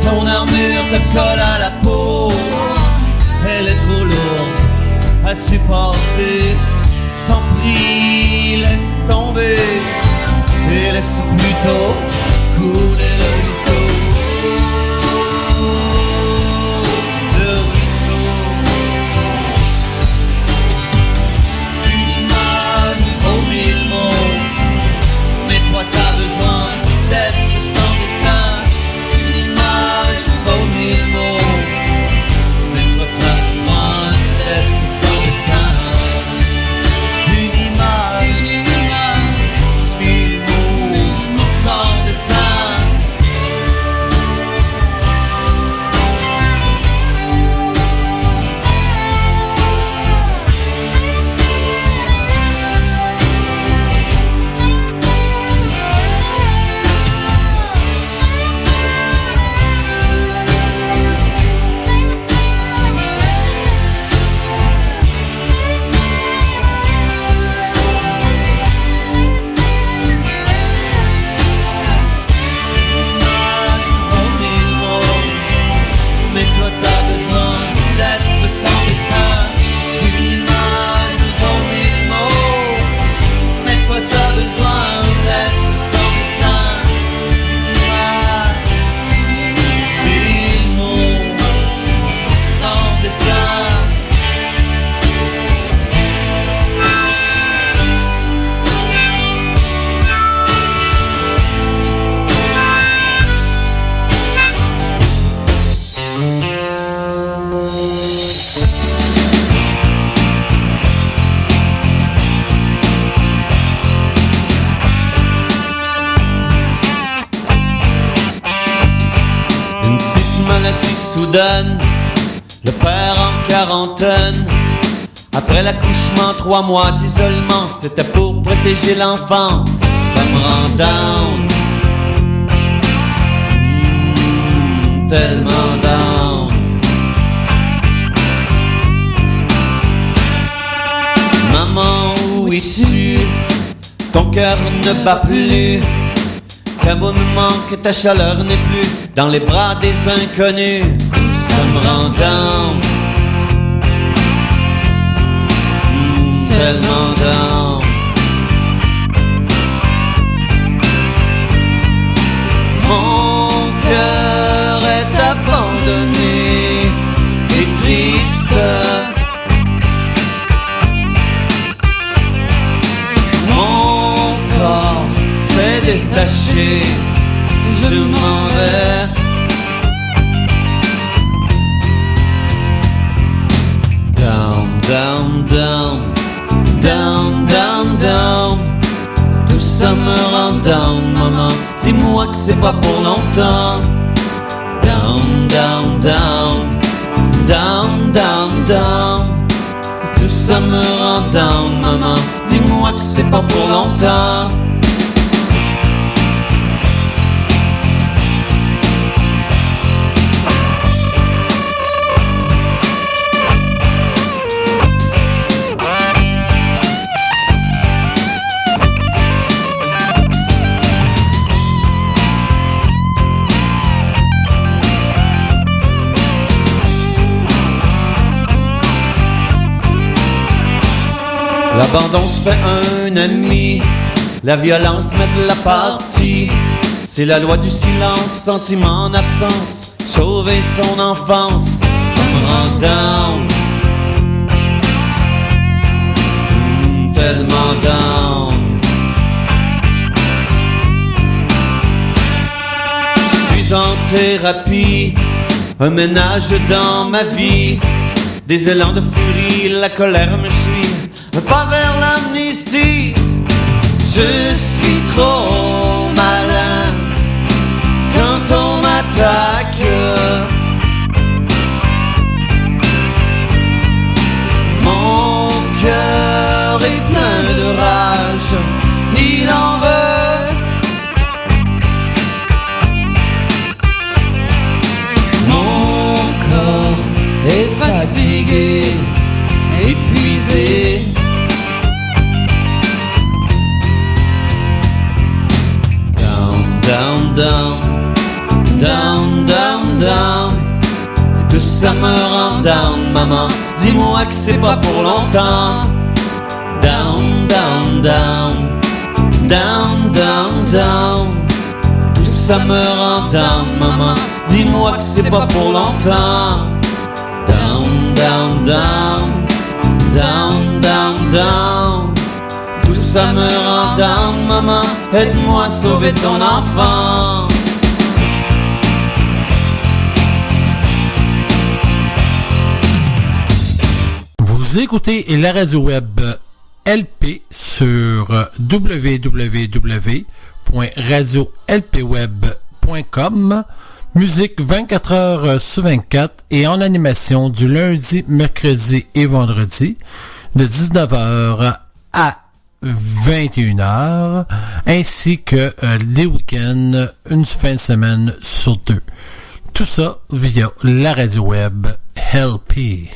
C: ton armure te colle à la peau. Elle est trop lourde à supporter. Je t'en prie, laisse tomber et laisse plutôt couler le ruisseau. Le ruisseau. Une image vaut mille mots, mais toi t'as besoin d'être sans dessin. Une image vaut mille mots, mais toi t'as besoin d'être sans dessin. Une image, mille mots, sans dessin. Soudaine, le père en quarantaine, après l'accouchement, 3 mois d'isolement, c'était pour protéger l'enfant, ça me rend down. Tellement down. Maman, où es-tu? Ton cœur ne bat plus. Caveau me manque, ta chaleur n'est plus dans les bras des inconnus. Ça me rend down. Tellement down. Mon cœur est abandonné et triste. Mon corps s'est détaché, je m'en vais. Down, down, down, down, down, down. Tout ça me rend down, maman. Dis-moi que c'est pas pour longtemps. Down, down, down, down, down, down. Tout ça me rend down, maman. Dis-moi que c'est pas pour longtemps. L'abandon se fait un ami, la violence met de la partie. C'est la loi du silence, sentiment en absence, sauver son enfance, ça me rend down. Tellement down. Je suis en thérapie, un ménage dans ma vie. Des élans de furie, la colère me suit, pas vers l'amnistie. Je suis trop malin quand on m'attaque. Mon cœur est plein de rage, il en veut. Mon corps est fatigué, épuisé. Down, down, down, down, down. Tout ça me rend down, maman. Dis-moi que c'est pas pour longtemps. Down, down, down, down, down, down. Tout ça me rend down, maman. Dis-moi que c'est pas pour longtemps. Down, down, down, down, down, down. Tout ça me rend down, maman. Aide-moi à sauver ton enfant.
A: Vous écoutez la radio web LP sur www.radiolpweb.com. Musique 24 heures sur 24 et en animation du lundi, mercredi et vendredi de 19h à 21h, ainsi que les week-ends, une fin de semaine sur deux. Tout ça via la radio web LP.